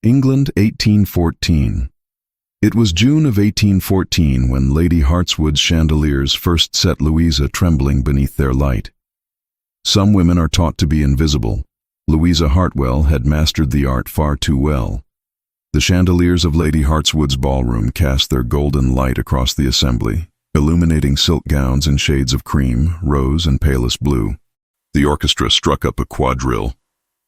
England, 1814. It was June of 1814 when Lady Hartswood's chandeliers first set Louisa trembling beneath their light. Some women are taught to be invisible. Louisa Hartwell had mastered the art far too well. The chandeliers of Lady Hartswood's ballroom cast their golden light across the assembly, illuminating silk gowns in shades of cream, rose, and palest blue. The orchestra struck up a quadrille,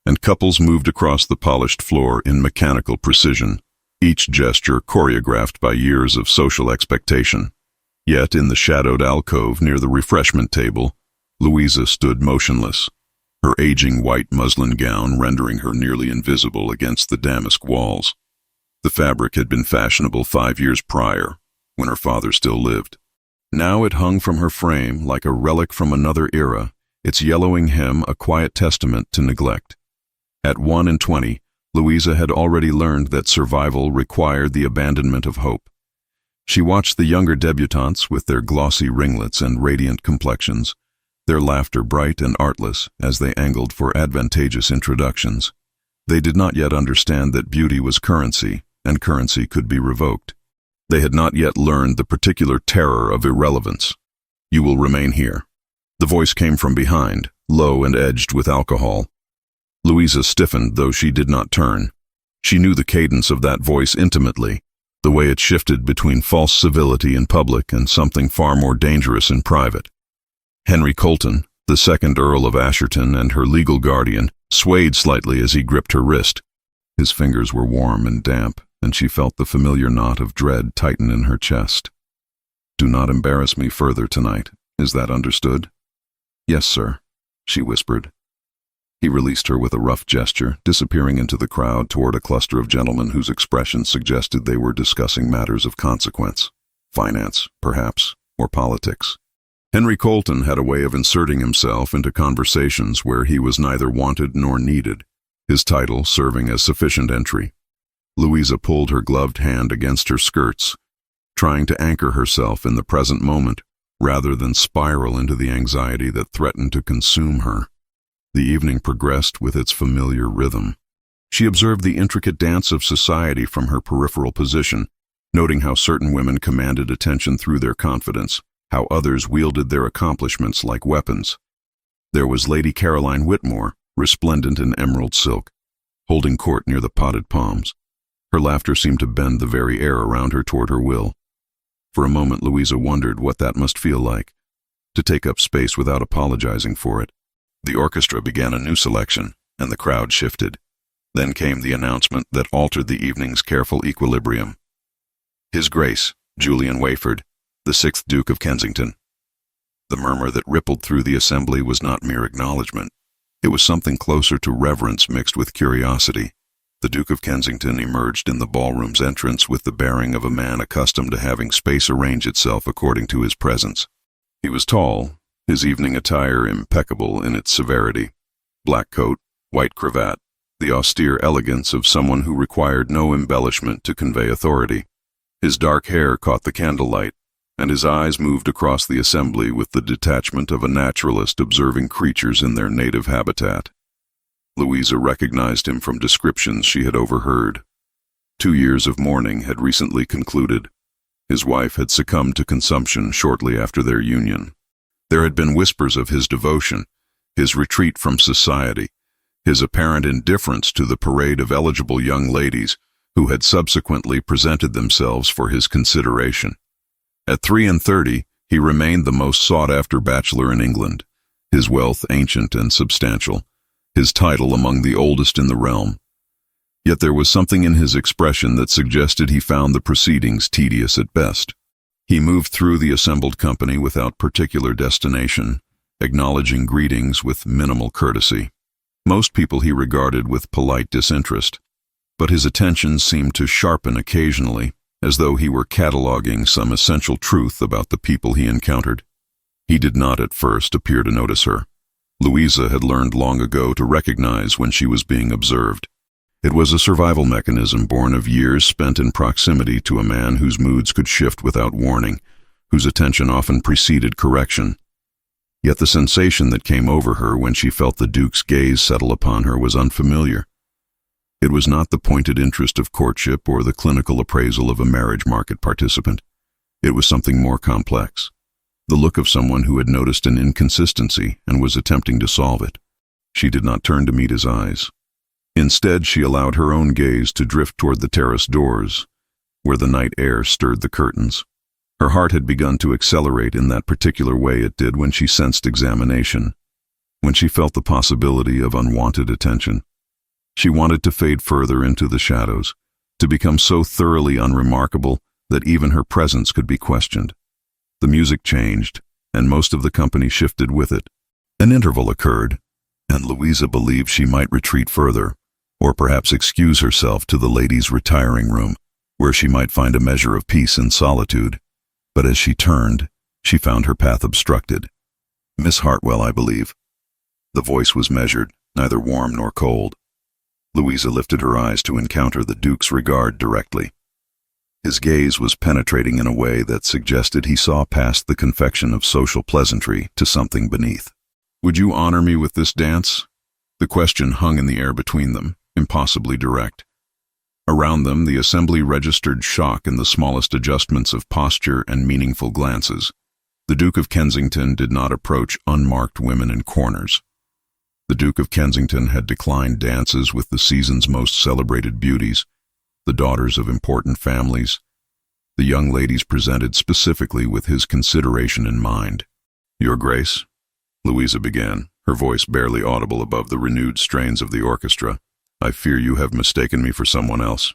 and couples moved across the polished floor in mechanical precision, each gesture choreographed by years of social expectation. Yet in the shadowed alcove near the refreshment table, Louisa stood motionless, her aging white muslin gown rendering her nearly invisible against the damask walls. The fabric had been fashionable 5 years prior, when her father still lived. Now it hung from her frame like a relic from another era, its yellowing hem a quiet testament to neglect. At 21, Louisa had already learned that survival required the abandonment of hope. She watched the younger debutantes with their glossy ringlets and radiant complexions, their laughter bright and artless as they angled for advantageous introductions. They did not yet understand that beauty was currency, and currency could be revoked. They had not yet learned the particular terror of irrelevance. "You will remain here." The voice came from behind, low and edged with alcohol. Louisa stiffened, though she did not turn. She knew the cadence of that voice intimately, the way it shifted between false civility in public and something far more dangerous in private. Henry Colton, the second Earl of Asherton and her legal guardian, swayed slightly as he gripped her wrist. His fingers were warm and damp, and she felt the familiar knot of dread tighten in her chest. "Do not embarrass me further tonight. Is that understood?" "Yes, sir," she whispered. He released her with a rough gesture, disappearing into the crowd toward a cluster of gentlemen whose expressions suggested they were discussing matters of consequence. Finance, perhaps, or politics. Henry Colton had a way of inserting himself into conversations where he was neither wanted nor needed, his title serving as sufficient entry. Louisa pulled her gloved hand against her skirts, trying to anchor herself in the present moment rather than spiral into the anxiety that threatened to consume her. The evening progressed with its familiar rhythm. She observed the intricate dance of society from her peripheral position, noting how certain women commanded attention through their confidence, how others wielded their accomplishments like weapons. There was Lady Caroline Whitmore, resplendent in emerald silk, holding court near the potted palms. Her laughter seemed to bend the very air around her toward her will. For a moment Louisa wondered what that must feel like, to take up space without apologizing for it. The orchestra began a new selection, and the crowd shifted. Then came the announcement that altered the evening's careful equilibrium. His Grace, Julian Wayford, the 6th Duke of Kensington. The murmur that rippled through the assembly was not mere acknowledgement. It was something closer to reverence mixed with curiosity. The Duke of Kensington emerged in the ballroom's entrance with the bearing of a man accustomed to having space arrange itself according to his presence. He was tall, his evening attire impeccable in its severity. Black coat, white cravat, the austere elegance of someone who required no embellishment to convey authority. His dark hair caught the candlelight, and his eyes moved across the assembly with the detachment of a naturalist observing creatures in their native habitat. Louisa recognized him from descriptions she had overheard. 2 years of mourning had recently concluded. His wife had succumbed to consumption shortly after their union. There had been whispers of his devotion, his retreat from society, his apparent indifference to the parade of eligible young ladies who had subsequently presented themselves for his consideration. At 33, he remained the most sought-after bachelor in England, his wealth ancient and substantial, his title among the oldest in the realm. Yet there was something in his expression that suggested he found the proceedings tedious at best. He moved through the assembled company without particular destination, acknowledging greetings with minimal courtesy. Most people he regarded with polite disinterest, but his attention seemed to sharpen occasionally, as though he were cataloging some essential truth about the people he encountered. He did not at first appear to notice her. Louisa had learned long ago to recognize when she was being observed. It was a survival mechanism born of years spent in proximity to a man whose moods could shift without warning, whose attention often preceded correction. Yet the sensation that came over her when she felt the Duke's gaze settle upon her was unfamiliar. It was not the pointed interest of courtship or the clinical appraisal of a marriage market participant. It was something more complex. The look of someone who had noticed an inconsistency and was attempting to solve it. She did not turn to meet his eyes. Instead, she allowed her own gaze to drift toward the terrace doors, where the night air stirred the curtains. Her heart had begun to accelerate in that particular way it did when she sensed examination, when she felt the possibility of unwanted attention. She wanted to fade further into the shadows, to become so thoroughly unremarkable that even her presence could be questioned. The music changed, and most of the company shifted with it. An interval occurred, and Louisa believed she might retreat further, or perhaps excuse herself to the ladies' retiring room, where she might find a measure of peace and solitude. But as she turned, she found her path obstructed. "Miss Hartwell, I believe." The voice was measured, neither warm nor cold. Louisa lifted her eyes to encounter the Duke's regard directly. His gaze was penetrating in a way that suggested he saw past the confection of social pleasantry to something beneath. "Would you honor me with this dance?" The question hung in the air between them, impossibly direct. Around them, the assembly registered shock in the smallest adjustments of posture and meaningful glances. The Duke of Kensington did not approach unmarked women in corners. The Duke of Kensington had declined dances with the season's most celebrated beauties, the daughters of important families. The young ladies presented specifically with his consideration in mind. "Your Grace," Louisa began, her voice barely audible above the renewed strains of the orchestra, "I fear you have mistaken me for someone else.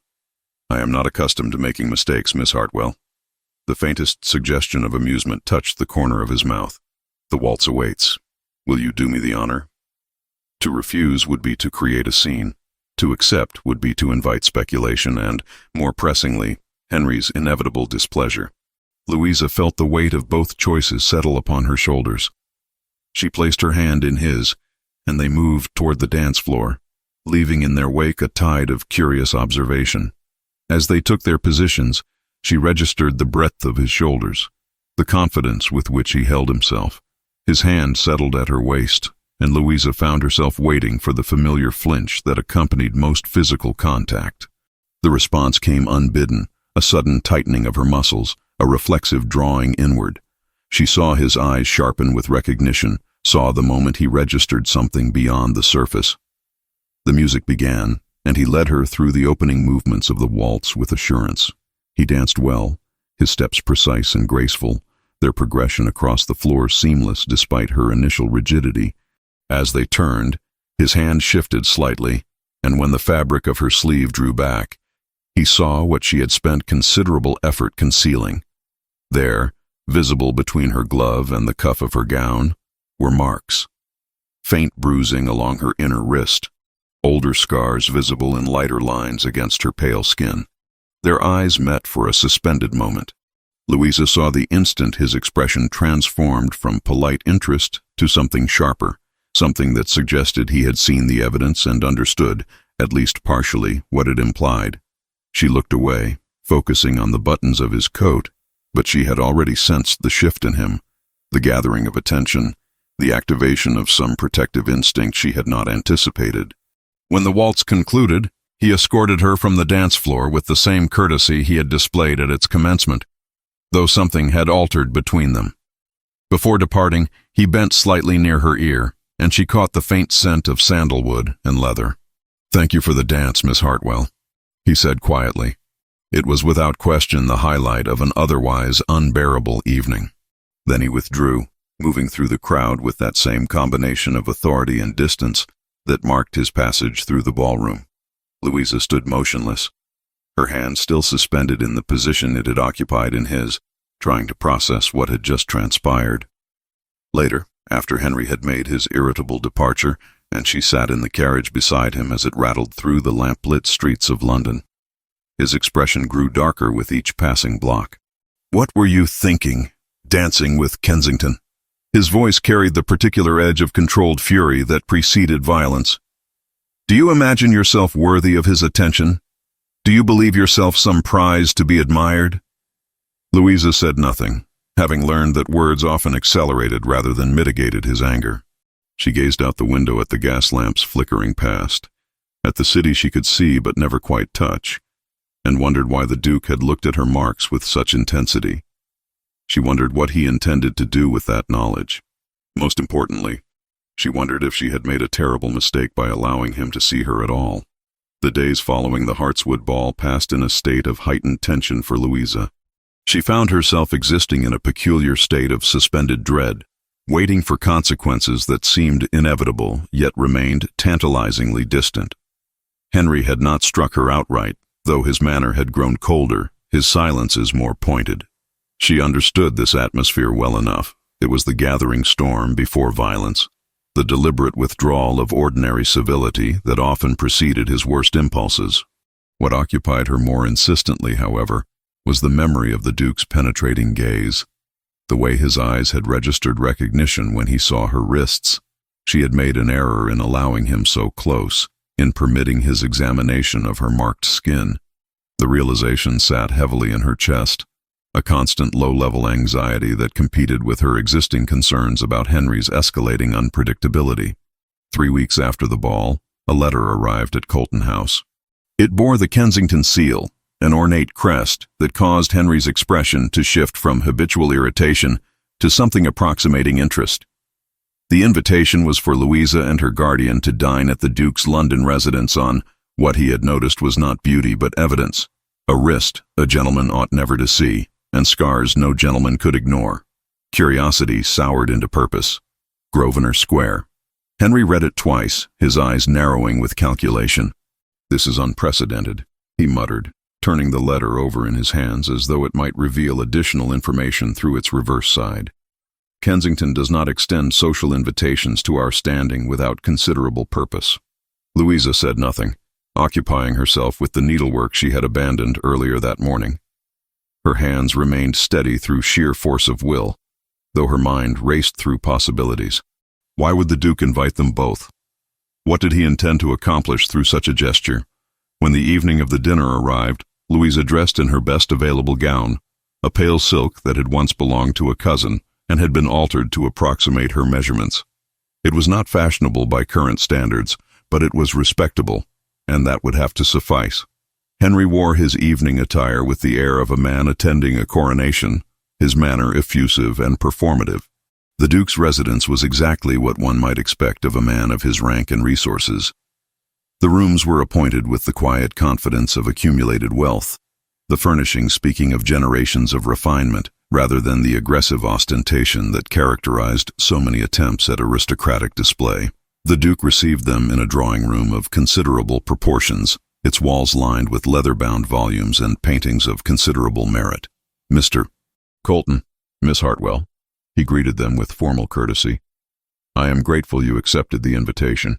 I am not accustomed to making mistakes, Miss Hartwell." The faintest suggestion of amusement touched the corner of his mouth. "The waltz awaits. Will you do me the honor?" To refuse would be to create a scene. To accept would be to invite speculation and, more pressingly, Henry's inevitable displeasure. Louisa felt the weight of both choices settle upon her shoulders. She placed her hand in his, and they moved toward the dance floor, leaving in their wake a tide of curious observation. As they took their positions, she registered the breadth of his shoulders, the confidence with which he held himself. His hand settled at her waist, and Louisa found herself waiting for the familiar flinch that accompanied most physical contact. The response came unbidden, a sudden tightening of her muscles, a reflexive drawing inward. She saw his eyes sharpen with recognition, saw the moment he registered something beyond the surface. The music began, and he led her through the opening movements of the waltz with assurance. He danced well, his steps precise and graceful, their progression across the floor seamless despite her initial rigidity. As they turned, his hand shifted slightly, and when the fabric of her sleeve drew back, he saw what she had spent considerable effort concealing. There, visible between her glove and the cuff of her gown, were marks. Faint bruising along her inner wrist, older scars visible in lighter lines against her pale skin. Their eyes met for a suspended moment. Louisa saw the instant his expression transformed from polite interest to something sharper, something that suggested he had seen the evidence and understood, at least partially, what it implied. She looked away, focusing on the buttons of his coat, but she had already sensed the shift in him, the gathering of attention, the activation of some protective instinct she had not anticipated. When the waltz concluded, he escorted her from the dance floor with the same courtesy he had displayed at its commencement, though something had altered between them. Before departing, he bent slightly near her ear, and she caught the faint scent of sandalwood and leather. "Thank you for the dance, Miss Hartwell," he said quietly. It was without question the highlight of an otherwise unbearable evening. Then he withdrew, moving through the crowd with that same combination of authority and distance that marked his passage through the ballroom. Louisa stood motionless, her hand still suspended in the position it had occupied in his, trying to process what had just transpired. Later, after Henry had made his irritable departure, and she sat in the carriage beside him as it rattled through the lamp-lit streets of London, his expression grew darker with each passing block. "What were you thinking, dancing with Kensington?" His voice carried the particular edge of controlled fury that preceded violence. "Do you imagine yourself worthy of his attention? Do you believe yourself some prize to be admired?" Louisa said nothing, having learned that words often accelerated rather than mitigated his anger. She gazed out the window at the gas lamps flickering past, at the city she could see but never quite touch, and wondered why the Duke had looked at her marks with such intensity. She wondered what he intended to do with that knowledge. Most importantly, she wondered if she had made a terrible mistake by allowing him to see her at all. The days following the Hartswood ball passed in a state of heightened tension for Louisa. She found herself existing in a peculiar state of suspended dread, waiting for consequences that seemed inevitable yet remained tantalizingly distant. Henry had not struck her outright, though his manner had grown colder, his silences more pointed. She understood this atmosphere well enough. It was the gathering storm before violence, the deliberate withdrawal of ordinary civility that often preceded his worst impulses. What occupied her more insistently, however, was the memory of the Duke's penetrating gaze, the way his eyes had registered recognition when he saw her wrists. She had made an error in allowing him so close, in permitting his examination of her marked skin. The realization sat heavily in her chest, a constant low-level anxiety that competed with her existing concerns about Henry's escalating unpredictability. 3 weeks after the ball, a letter arrived at Colton House. It bore the Kensington seal, an ornate crest that caused Henry's expression to shift from habitual irritation to something approximating interest. The invitation was for Louisa and her guardian to dine at the Duke's London residence on what he had noticed was not beauty but evidence, a wrist a gentleman ought never to see, and scars no gentleman could ignore. Curiosity soured into purpose. Grosvenor Square. Henry read it twice, his eyes narrowing with calculation. "This is unprecedented," he muttered, turning the letter over in his hands as though it might reveal additional information through its reverse side. "Kensington does not extend social invitations to our standing without considerable purpose." Louisa said nothing, occupying herself with the needlework she had abandoned earlier that morning. Her hands remained steady through sheer force of will, though her mind raced through possibilities. Why would the Duke invite them both? What did he intend to accomplish through such a gesture? When the evening of the dinner arrived, Louisa, dressed in her best available gown, a pale silk that had once belonged to a cousin and had been altered to approximate her measurements. It was not fashionable by current standards, but it was respectable, and that would have to suffice. Henry wore his evening attire with the air of a man attending a coronation, his manner effusive and performative. The Duke's residence was exactly what one might expect of a man of his rank and resources. The rooms were appointed with the quiet confidence of accumulated wealth, the furnishings speaking of generations of refinement, rather than the aggressive ostentation that characterized so many attempts at aristocratic display. The Duke received them in a drawing room of considerable proportions, its walls lined with leather-bound volumes and paintings of considerable merit. "Mr. Colton, Miss Hartwell," he greeted them with formal courtesy. "I am grateful you accepted the invitation.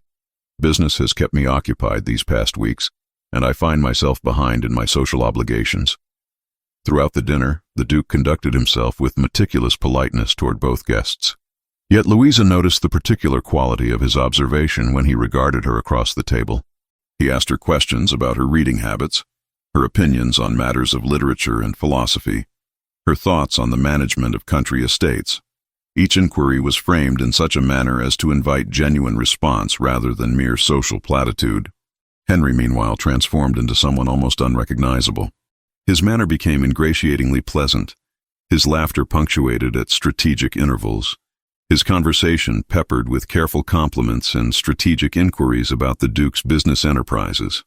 Business has kept me occupied these past weeks, and I find myself behind in my social obligations." Throughout the dinner, the Duke conducted himself with meticulous politeness toward both guests. Yet Louisa noticed the particular quality of his observation when he regarded her across the table. He asked her questions about her reading habits, her opinions on matters of literature and philosophy, her thoughts on the management of country estates. Each inquiry was framed in such a manner as to invite genuine response rather than mere social platitude. Henry, meanwhile, transformed into someone almost unrecognizable. His manner became ingratiatingly pleasant, his laughter punctuated at strategic intervals, his conversation peppered with careful compliments and strategic inquiries about the Duke's business enterprises.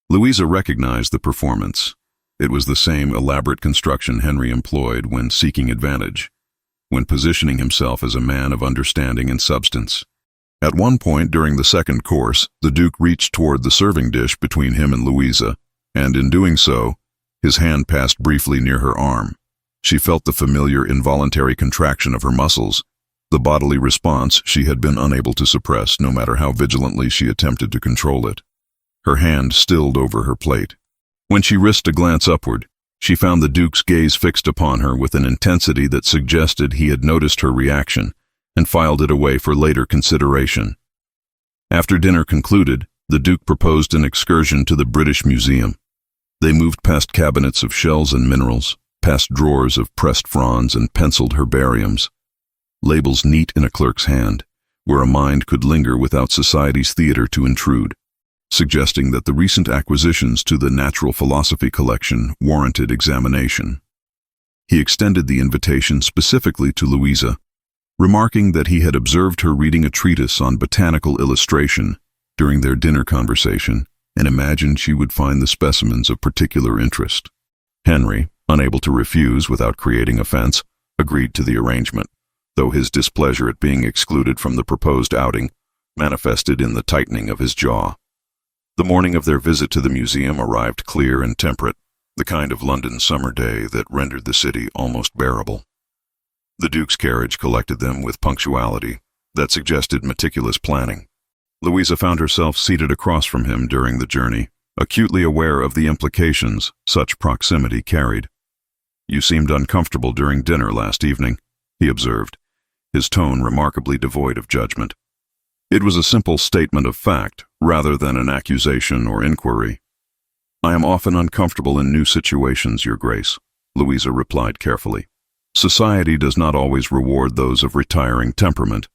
Louisa recognized the performance. It was the same elaborate construction Henry employed when seeking advantage, when positioning himself as a man of understanding and substance. At one point during the second course, the Duke reached toward the serving dish between him and Louisa, and in doing so, his hand passed briefly near her arm. She felt the familiar involuntary contraction of her muscles, the bodily response she had been unable to suppress no matter how vigilantly she attempted to control it. Her hand stilled over her plate. When she risked a glance upward, she found the Duke's gaze fixed upon her with an intensity that suggested he had noticed her reaction and filed it away for later consideration. After dinner concluded, the Duke proposed an excursion to the British Museum. They moved past cabinets of shells and minerals, past drawers of pressed fronds and penciled herbariums, labels neat in a clerk's hand, where a mind could linger without society's theater to intrude. suggesting that the recent acquisitions to the natural philosophy collection warranted examination. He extended the invitation specifically to Louisa, remarking that he had observed her reading a treatise on botanical illustration during their dinner conversation and imagined she would find the specimens of particular interest. Henry, unable to refuse without creating offense, agreed to the arrangement, though his displeasure at being excluded from the proposed outing manifested in the tightening of his jaw. The morning of their visit to the museum arrived clear and temperate, the kind of London summer day that rendered the city almost bearable. The Duke's carriage collected them with punctuality that suggested meticulous planning. Louisa found herself seated across from him during the journey, acutely aware of the implications such proximity carried. "You seemed uncomfortable during dinner last evening," he observed, his tone remarkably devoid of judgment. It was a simple statement of fact, rather than an accusation or inquiry. "I am often uncomfortable in new situations, Your Grace," Louisa replied carefully. "Society does not always reward those of retiring temperament.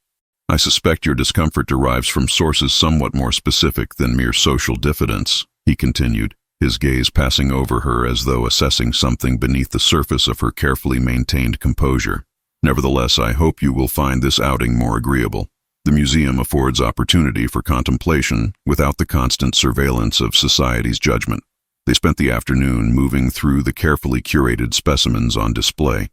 I suspect your discomfort derives from sources somewhat more specific than mere social diffidence," he continued, his gaze passing over her as though assessing something beneath the surface of her carefully maintained composure. "Nevertheless, I hope you will find this outing more agreeable. The museum affords opportunity for contemplation without the constant surveillance of society's judgment." They spent the afternoon moving through the carefully curated specimens on display.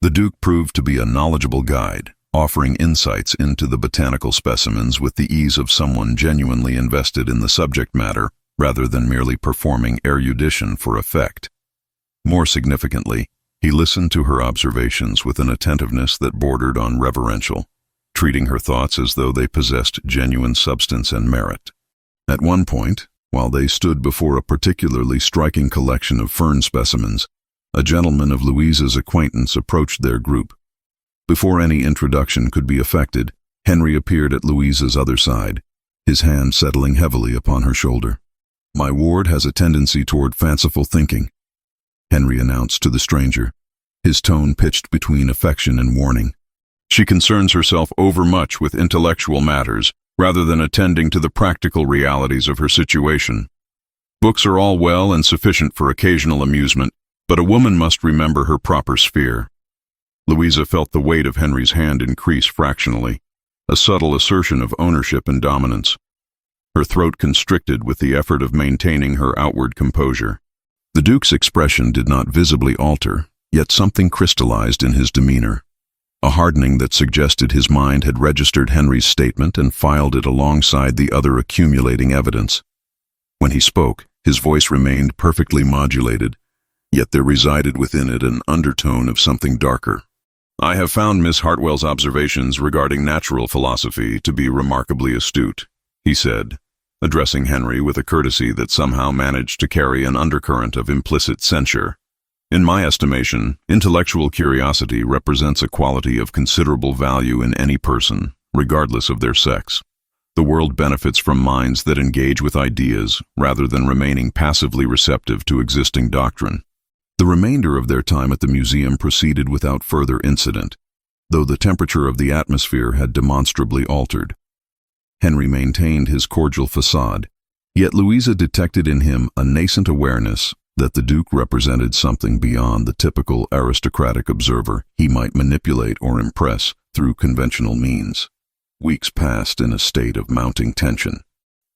The Duke proved to be a knowledgeable guide, offering insights into the botanical specimens with the ease of someone genuinely invested in the subject matter rather than merely performing erudition for effect. More significantly, he listened to her observations with an attentiveness that bordered on reverential, treating her thoughts as though they possessed genuine substance and merit. At one point, while they stood before a particularly striking collection of fern specimens, a gentleman of Louisa's acquaintance approached their group. Before any introduction could be effected, Henry appeared at Louisa's other side, his hand settling heavily upon her shoulder. "My ward has a tendency toward fanciful thinking," Henry announced to the stranger, his tone pitched between affection and warning. "She concerns herself overmuch with intellectual matters, rather than attending to the practical realities of her situation. Books are all well and sufficient for occasional amusement, but a woman must remember her proper sphere." Louisa felt the weight of Henry's hand increase fractionally, a subtle assertion of ownership and dominance. Her throat constricted with the effort of maintaining her outward composure. The Duke's expression did not visibly alter, yet something crystallized in his demeanor, a hardening that suggested his mind had registered Henry's statement and filed it alongside the other accumulating evidence. When he spoke, his voice remained perfectly modulated, yet there resided within it an undertone of something darker. "I have found Miss Hartwell's observations regarding natural philosophy to be remarkably astute," he said, addressing Henry with a courtesy that somehow managed to carry an undercurrent of implicit censure. "In my estimation, intellectual curiosity represents a quality of considerable value in any person, regardless of their sex. The world benefits from minds that engage with ideas rather than remaining passively receptive to existing doctrine." The remainder of their time at the museum proceeded without further incident, though the temperature of the atmosphere had demonstrably altered. Henry maintained his cordial facade, yet Louisa detected in him a nascent awareness that the Duke represented something beyond the typical aristocratic observer he might manipulate or impress through conventional means. Weeks passed in a state of mounting tension.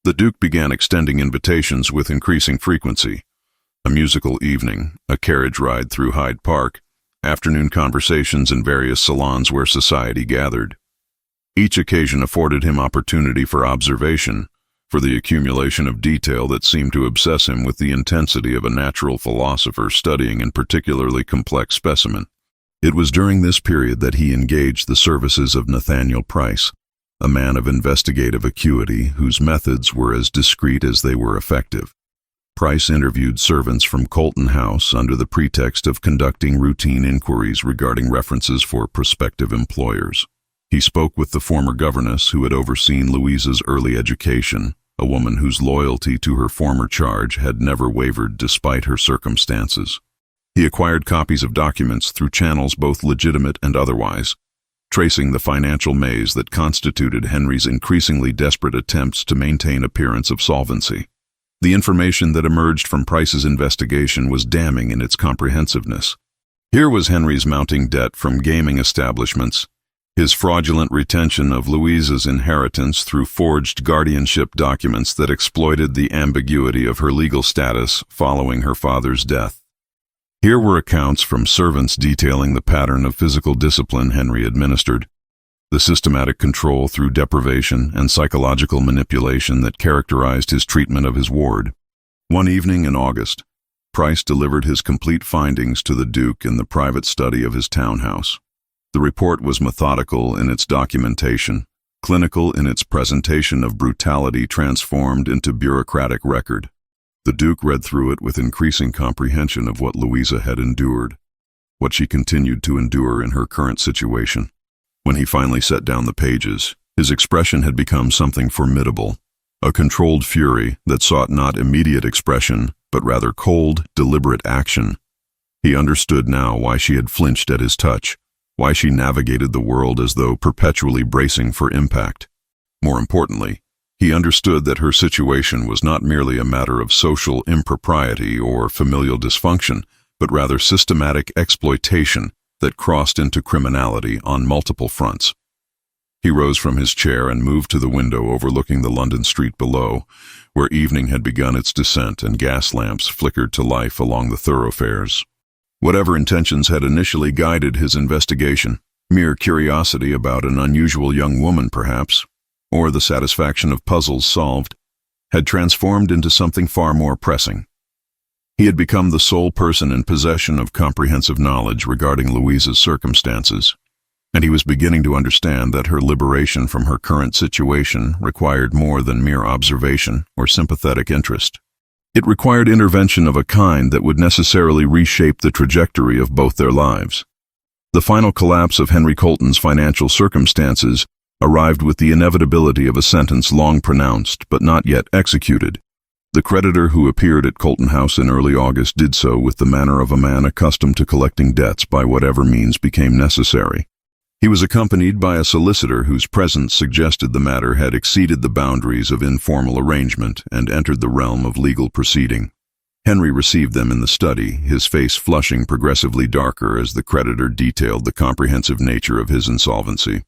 The Duke began extending invitations with increasing frequency. A musical evening, a carriage ride through Hyde Park, afternoon conversations in various salons where society gathered. Each occasion afforded him opportunity for observation, for the accumulation of detail that seemed to obsess him with the intensity of a natural philosopher studying a particularly complex specimen. It was during this period that he engaged the services of Nathaniel Price, a man of investigative acuity whose methods were as discreet as they were effective. Price interviewed servants from Colton House under the pretext of conducting routine inquiries regarding references for prospective employers. He spoke with the former governess who had overseen Louisa's early education, a woman whose loyalty to her former charge had never wavered despite her circumstances. He acquired copies of documents through channels both legitimate and otherwise, tracing the financial maze that constituted Henry's increasingly desperate attempts to maintain appearance of solvency. The information that emerged from Price's investigation was damning in its comprehensiveness. Here was Henry's mounting debt from gaming establishments, his fraudulent retention of Louisa's inheritance through forged guardianship documents that exploited the ambiguity of her legal status following her father's death. Here were accounts from servants detailing the pattern of physical discipline Henry administered, the systematic control through deprivation and psychological manipulation that characterized his treatment of his ward. One evening in August, Price delivered his complete findings to the Duke in the private study of his townhouse. The report was methodical in its documentation, clinical in its presentation of brutality transformed into bureaucratic record. The Duke read through it with increasing comprehension of what Louisa had endured, what she continued to endure in her current situation. When he finally set down the pages, his expression had become something formidable, a controlled fury that sought not immediate expression, but rather cold, deliberate action. He understood now why she had flinched at his touch, why she navigated the world as though perpetually bracing for impact. More importantly, he understood that her situation was not merely a matter of social impropriety or familial dysfunction, but rather systematic exploitation that crossed into criminality on multiple fronts. He rose from his chair and moved to the window overlooking the London street below, where evening had begun its descent and gas lamps flickered to life along the thoroughfares. Whatever intentions had initially guided his investigation, mere curiosity about an unusual young woman perhaps, or the satisfaction of puzzles solved, had transformed into something far more pressing. He had become the sole person in possession of comprehensive knowledge regarding Louisa's circumstances, and he was beginning to understand that her liberation from her current situation required more than mere observation or sympathetic interest. It required intervention of a kind that would necessarily reshape the trajectory of both their lives. The final collapse of Henry Colton's financial circumstances arrived with the inevitability of a sentence long pronounced but not yet executed. The creditor who appeared at Colton House in early August did so with the manner of a man accustomed to collecting debts by whatever means became necessary. He was accompanied by a solicitor whose presence suggested the matter had exceeded the boundaries of informal arrangement and entered the realm of legal proceeding. Henry received them in the study, his face flushing progressively darker as the creditor detailed the comprehensive nature of his insolvency.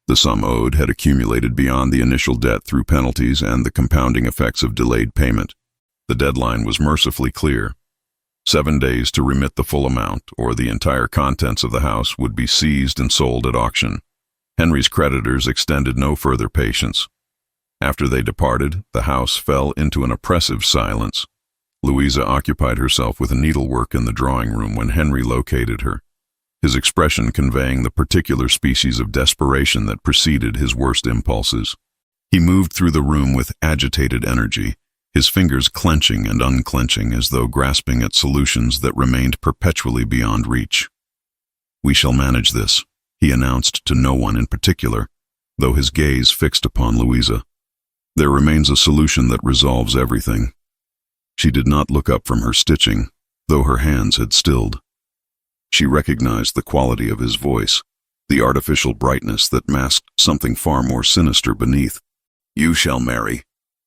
The sum owed had accumulated beyond the initial debt through penalties and the compounding effects of delayed payment. The deadline was mercifully clear. 7 days to remit the full amount, or the entire contents of the house would be seized and sold at auction. Henry's creditors extended no further patience. After they departed, the house fell into an oppressive silence. Louisa occupied herself with needlework in the drawing room when Henry located her, his expression conveying the particular species of desperation that preceded his worst impulses. He moved through the room with agitated energy, his fingers clenching and unclenching as though grasping at solutions that remained perpetually beyond reach. "We shall manage this," he announced to no one in particular, though his gaze fixed upon Louisa. "There remains a solution that resolves everything." She did not look up from her stitching, though her hands had stilled. She recognized the quality of his voice, the artificial brightness that masked something far more sinister beneath. "You shall marry,"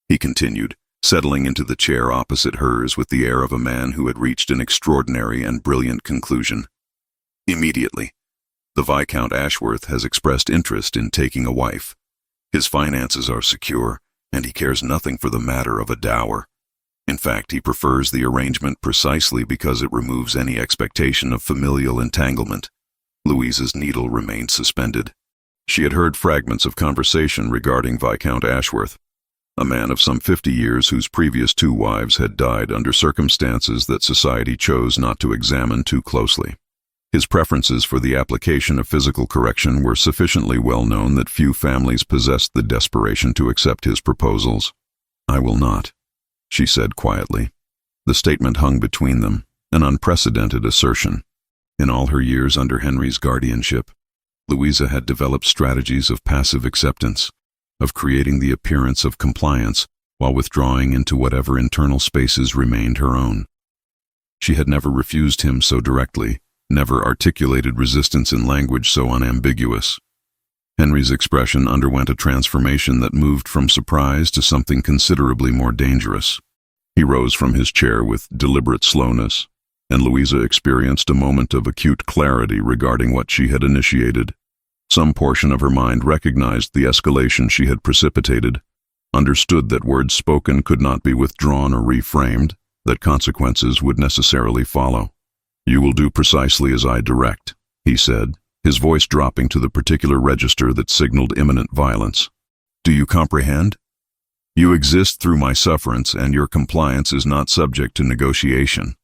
he continued, settling into the chair opposite hers with the air of a man who had reached an extraordinary and brilliant conclusion. "Immediately. The Viscount Ashworth has expressed interest in taking a wife. His finances are secure, and he cares nothing for the matter of a dower. In fact, he prefers the arrangement precisely because it removes any expectation of familial entanglement." Louisa's needle remained suspended. She had heard fragments of conversation regarding Viscount Ashworth, a man of some 50 years whose previous 2 wives had died under circumstances that society chose not to examine too closely. His preferences for the application of physical correction were sufficiently well known that few families possessed the desperation to accept his proposals. "I will not," she said quietly. The statement hung between them, an unprecedented assertion. In all her years under Henry's guardianship, Louisa had developed strategies of passive acceptance, of creating the appearance of compliance while withdrawing into whatever internal spaces remained her own. She had never refused him so directly, never articulated resistance in language so unambiguous. Henry's expression underwent a transformation that moved from surprise to something considerably more dangerous. He rose from his chair with deliberate slowness, and Louisa experienced a moment of acute clarity regarding what she had initiated. Some portion of her mind recognized the escalation she had precipitated, understood that words spoken could not be withdrawn or reframed, that consequences would necessarily follow. "You will do precisely as I direct," he said, his voice dropping to the particular register that signaled imminent violence. "Do you comprehend? You exist through my sufferance, and your compliance is not subject to negotiation."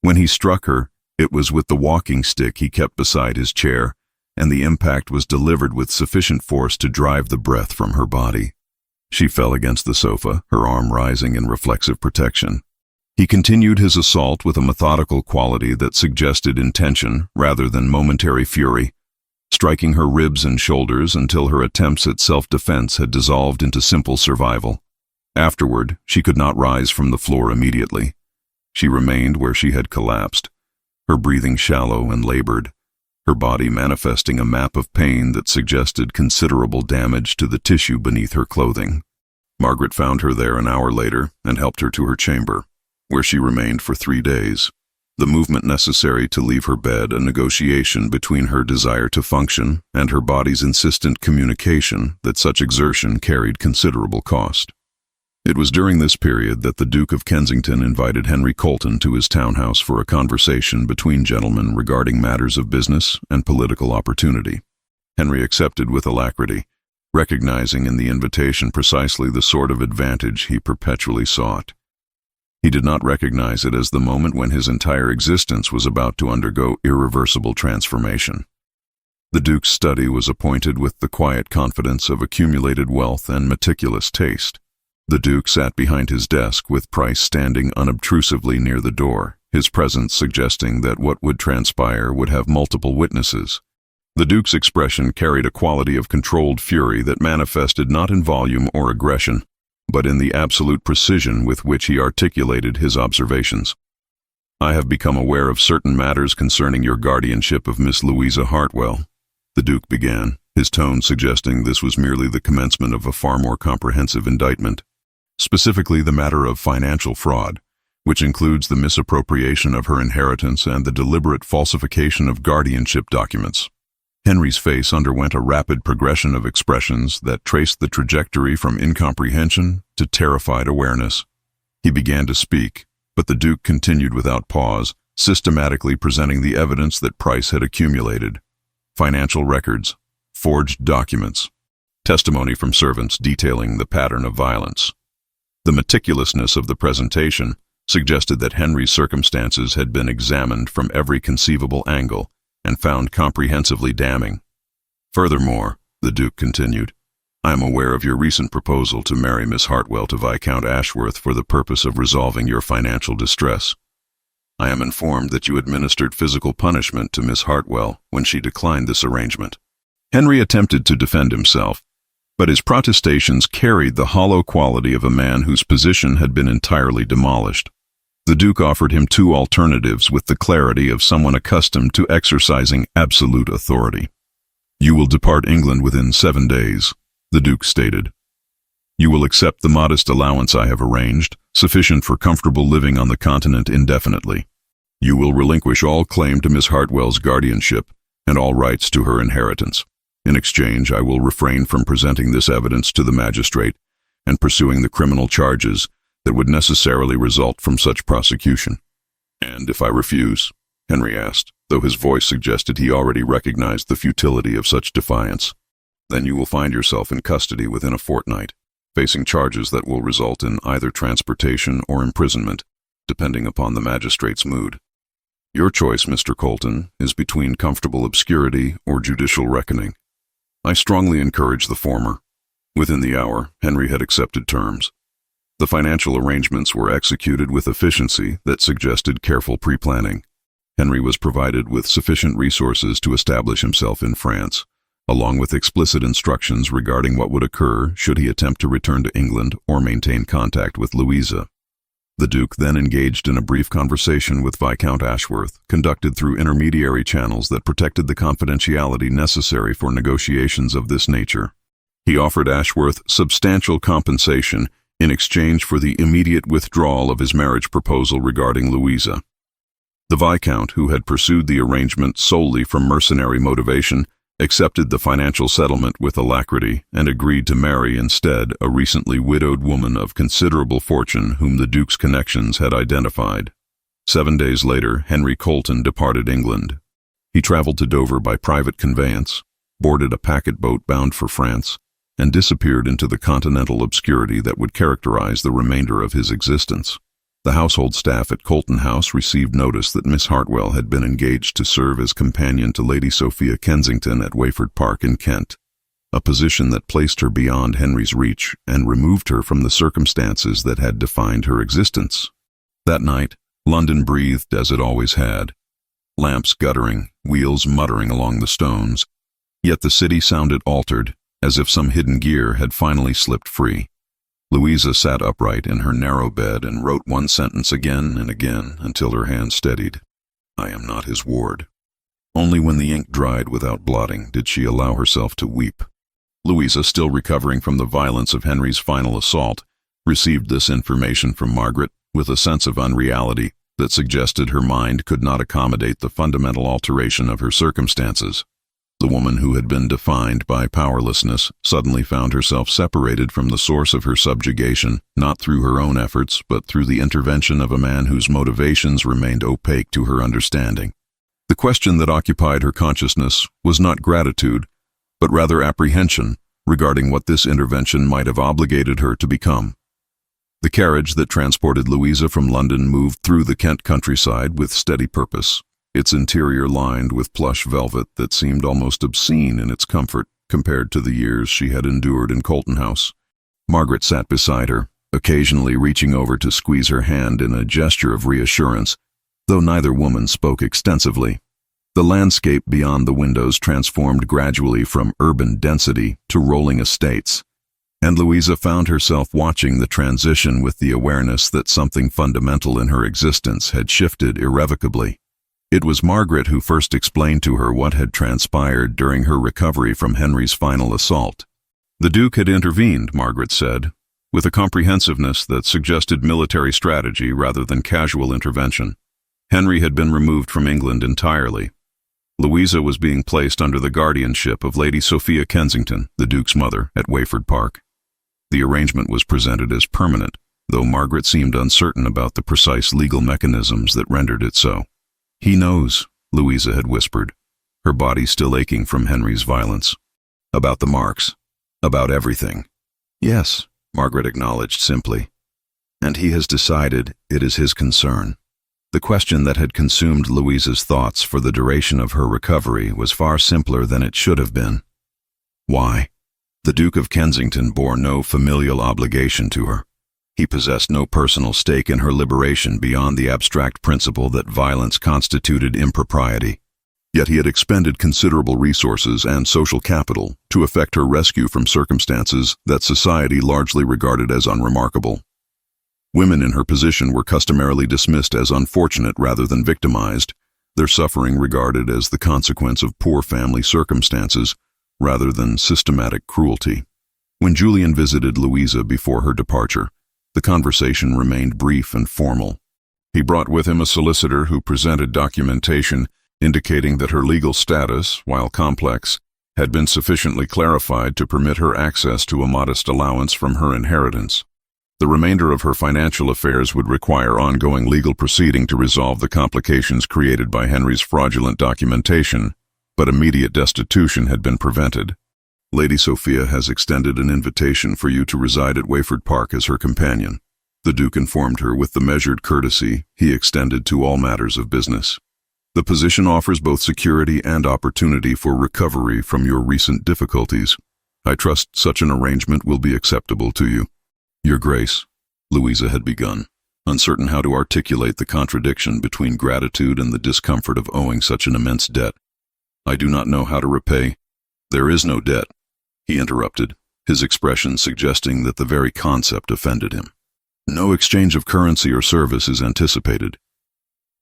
When he struck her, it was with the walking stick he kept beside his chair, and the impact was delivered with sufficient force to drive the breath from her body. She fell against the sofa, her arm rising in reflexive protection. He continued his assault with a methodical quality that suggested intention rather than momentary fury, striking her ribs and shoulders until her attempts at self-defense had dissolved into simple survival. Afterward, she could not rise from the floor immediately. She remained where she had collapsed, her breathing shallow and labored, her body manifesting a map of pain that suggested considerable damage to the tissue beneath her clothing. Margaret found her there an hour later and helped her to her chamber, where she remained for 3 days. The movement necessary to leave her bed a negotiation between her desire to function and her body's insistent communication that such exertion carried considerable cost. It was during this period that the Duke of Kensington invited Henry Colton to his townhouse for a conversation between gentlemen regarding matters of business and political opportunity. Henry accepted with alacrity, recognizing in the invitation precisely the sort of advantage he perpetually sought. He did not recognize it as the moment when his entire existence was about to undergo irreversible transformation. The Duke's study was appointed with the quiet confidence of accumulated wealth and meticulous taste. The Duke sat behind his desk with Price standing unobtrusively near the door, his presence suggesting that what would transpire would have multiple witnesses. The Duke's expression carried a quality of controlled fury that manifested not in volume or aggression, but in the absolute precision with which he articulated his observations. "I have become aware of certain matters concerning your guardianship of Miss Louisa Hartwell," the Duke began, his tone suggesting this was merely the commencement of a far more comprehensive indictment. "Specifically the matter of financial fraud, which includes the misappropriation of her inheritance and the deliberate falsification of guardianship documents." Henry's face underwent a rapid progression of expressions that traced the trajectory from incomprehension to terrified awareness. He began to speak, but the Duke continued without pause, systematically presenting the evidence that Price had accumulated: financial records, forged documents, testimony from servants detailing the pattern of violence. The meticulousness of the presentation suggested that Henry's circumstances had been examined from every conceivable angle and found comprehensively damning. "Furthermore," the Duke continued, "I am aware of your recent proposal to marry Miss Hartwell to Viscount Ashworth for the purpose of resolving your financial distress. I am informed that you administered physical punishment to Miss Hartwell when she declined this arrangement." Henry attempted to defend himself, but his protestations carried the hollow quality of a man whose position had been entirely demolished. The Duke offered him 2 alternatives with the clarity of someone accustomed to exercising absolute authority. "You will depart England within 7 days, the Duke stated. "You will accept the modest allowance I have arranged, sufficient for comfortable living on the continent indefinitely. You will relinquish all claim to Miss Hartwell's guardianship and all rights to her inheritance. In exchange, I will refrain from presenting this evidence to the magistrate and pursuing the criminal charges that would necessarily result from such prosecution." "And if I refuse?" Henry asked, though his voice suggested he already recognized the futility of such defiance. "Then you will find yourself in custody within a fortnight, facing charges that will result in either transportation or imprisonment, depending upon the magistrate's mood. Your choice, Mr. Colton, is between comfortable obscurity or judicial reckoning. I strongly encourage the former." Within the hour, Henry had accepted terms. The financial arrangements were executed with efficiency that suggested careful pre-planning. Henry was provided with sufficient resources to establish himself in France, along with explicit instructions regarding what would occur should he attempt to return to England or maintain contact with Louisa. The Duke then engaged in a brief conversation with Viscount Ashworth, conducted through intermediary channels that protected the confidentiality necessary for negotiations of this nature. He offered Ashworth substantial compensation in exchange for the immediate withdrawal of his marriage proposal regarding Louisa. The Viscount, who had pursued the arrangement solely from mercenary motivation, accepted the financial settlement with alacrity and agreed to marry instead a recently widowed woman of considerable fortune whom the Duke's connections had identified. 7 days later, Henry Colton departed England. He traveled to Dover by private conveyance, boarded a packet boat bound for France, and disappeared into the continental obscurity that would characterize the remainder of his existence. The household staff at Colton House received notice that Miss Hartwell had been engaged to serve as companion to Lady Sophia Kensington at Wayford Park in Kent, a position that placed her beyond Henry's reach and removed her from the circumstances that had defined her existence. That night, London breathed as it always had, lamps guttering, wheels muttering along the stones, yet the city sounded altered, as if some hidden gear had finally slipped free. Louisa sat upright in her narrow bed and wrote one sentence again and again until her hand steadied. I am not his ward. Only when the ink dried without blotting did she allow herself to weep. Louisa, still recovering from the violence of Henry's final assault, received this information from Margaret with a sense of unreality that suggested her mind could not accommodate the fundamental alteration of her circumstances. The woman who had been defined by powerlessness suddenly found herself separated from the source of her subjugation, not through her own efforts, but through the intervention of a man whose motivations remained opaque to her understanding. The question that occupied her consciousness was not gratitude, but rather apprehension regarding what this intervention might have obligated her to become. The carriage that transported Louisa from London moved through the Kent countryside with steady purpose, its interior lined with plush velvet that seemed almost obscene in its comfort compared to the years she had endured in Colton House. Margaret sat beside her, occasionally reaching over to squeeze her hand in a gesture of reassurance, though neither woman spoke extensively. The landscape beyond the windows transformed gradually from urban density to rolling estates, and Louisa found herself watching the transition with the awareness that something fundamental in her existence had shifted irrevocably. It was Margaret who first explained to her what had transpired during her recovery from Henry's final assault. The Duke had intervened, Margaret said, with a comprehensiveness that suggested military strategy rather than casual intervention. Henry had been removed from England entirely. Louisa was being placed under the guardianship of Lady Sophia Kensington, the Duke's mother, at Wayford Park. The arrangement was presented as permanent, though Margaret seemed uncertain about the precise legal mechanisms that rendered it so. He knows, Louisa had whispered, her body still aching from Henry's violence. About the marks. About everything. Yes, Margaret acknowledged simply. And he has decided it is his concern. The question that had consumed Louisa's thoughts for the duration of her recovery was far simpler than it should have been. Why? The Duke of Kensington bore no familial obligation to her. He possessed no personal stake in her liberation beyond the abstract principle that violence constituted impropriety. Yet he had expended considerable resources and social capital to effect her rescue from circumstances that society largely regarded as unremarkable. Women in her position were customarily dismissed as unfortunate rather than victimized, their suffering regarded as the consequence of poor family circumstances rather than systematic cruelty. When Julian visited Louisa before her departure, the conversation remained brief and formal. He brought with him a solicitor who presented documentation indicating that her legal status, while complex, had been sufficiently clarified to permit her access to a modest allowance from her inheritance. The remainder of her financial affairs would require ongoing legal proceeding to resolve the complications created by Henry's fraudulent documentation, but immediate destitution had been prevented. Lady Sophia has extended an invitation for you to reside at Wayford Park as her companion, the Duke informed her with the measured courtesy he extended to all matters of business. The position offers both security and opportunity for recovery from your recent difficulties. I trust such an arrangement will be acceptable to you. Your Grace, Louisa had begun, uncertain how to articulate the contradiction between gratitude and the discomfort of owing such an immense debt. I do not know how to repay. There is no debt, he interrupted, his expression suggesting that the very concept offended him. No exchange of currency or service is anticipated.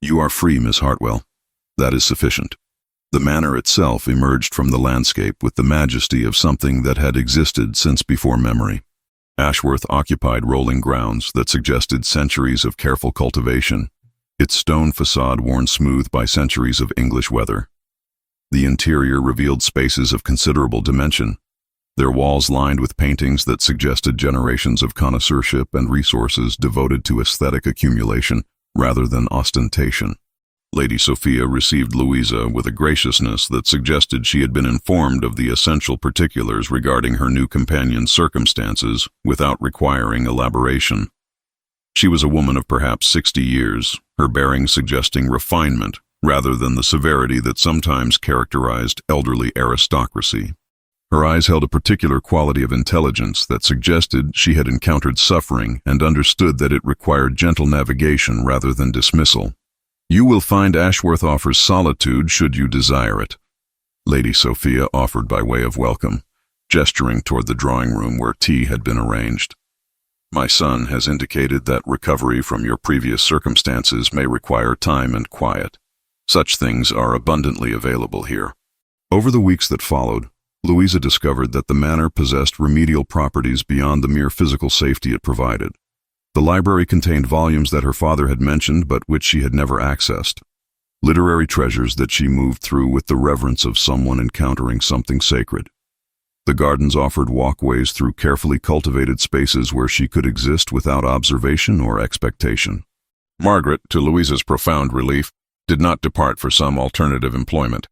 You are free, Miss Hartwell. That is sufficient. The manor itself emerged from the landscape with the majesty of something that had existed since before memory. Ashworth occupied rolling grounds that suggested centuries of careful cultivation, its stone facade worn smooth by centuries of English weather. The interior revealed spaces of considerable dimension, their walls lined with paintings that suggested generations of connoisseurship and resources devoted to aesthetic accumulation rather than ostentation. Lady Sophia received Louisa with a graciousness that suggested she had been informed of the essential particulars regarding her new companion's circumstances without requiring elaboration. She was a woman of perhaps 60 years, her bearing suggesting refinement rather than the severity that sometimes characterized elderly aristocracy. Her eyes held a particular quality of intelligence that suggested she had encountered suffering and understood that it required gentle navigation rather than dismissal. You will find Ashworth offers solitude should you desire it, Lady Sophia offered by way of welcome, gesturing toward the drawing room where tea had been arranged. My son has indicated that recovery from your previous circumstances may require time and quiet. Such things are abundantly available here. Over the weeks that followed, Louisa discovered that the manor possessed remedial properties beyond the mere physical safety it provided. The library contained volumes that her father had mentioned but which she had never accessed. Literary treasures that she moved through with the reverence of someone encountering something sacred. The gardens offered walkways through carefully cultivated spaces where she could exist without observation or expectation. Margaret, to Louisa's profound relief, did not depart for some alternative employment.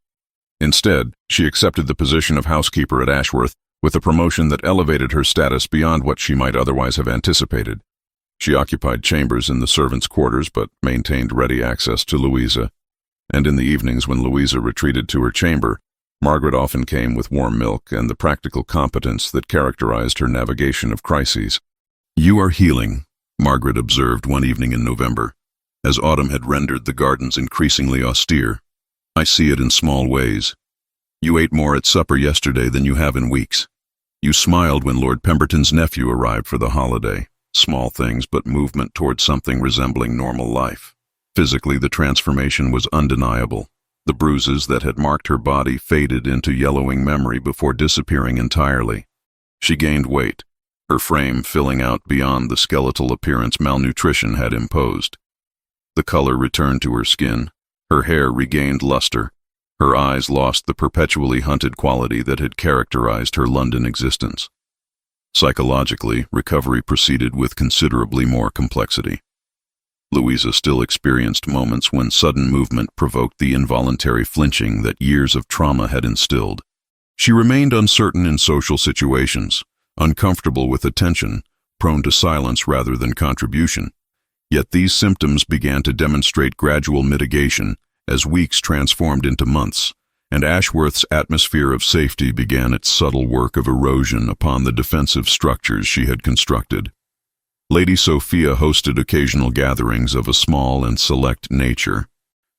Instead, she accepted the position of housekeeper at Ashworth with a promotion that elevated her status beyond what she might otherwise have anticipated. She occupied chambers in the servants' quarters but maintained ready access to Louisa, and in the evenings when Louisa retreated to her chamber, Margaret often came with warm milk and the practical competence that characterized her navigation of crises. You are healing, Margaret observed one evening in November, as autumn had rendered the gardens increasingly austere. I see it in small ways. You ate more at supper yesterday than you have in weeks. You smiled when Lord Pemberton's nephew arrived for the holiday. Small things, but movement towards something resembling normal life. Physically, the transformation was undeniable. The bruises that had marked her body faded into yellowing memory before disappearing entirely. She gained weight, her frame filling out beyond the skeletal appearance malnutrition had imposed. The color returned to her skin. Her hair regained luster. Her eyes lost the perpetually hunted quality that had characterized her London existence. Psychologically, recovery proceeded with considerably more complexity. Louisa still experienced moments when sudden movement provoked the involuntary flinching that years of trauma had instilled. She remained uncertain in social situations, uncomfortable with attention, prone to silence rather than contribution. Yet these symptoms began to demonstrate gradual mitigation as weeks transformed into months, and Ashworth's atmosphere of safety began its subtle work of erosion upon the defensive structures she had constructed. Lady Sophia hosted occasional gatherings of a small and select nature.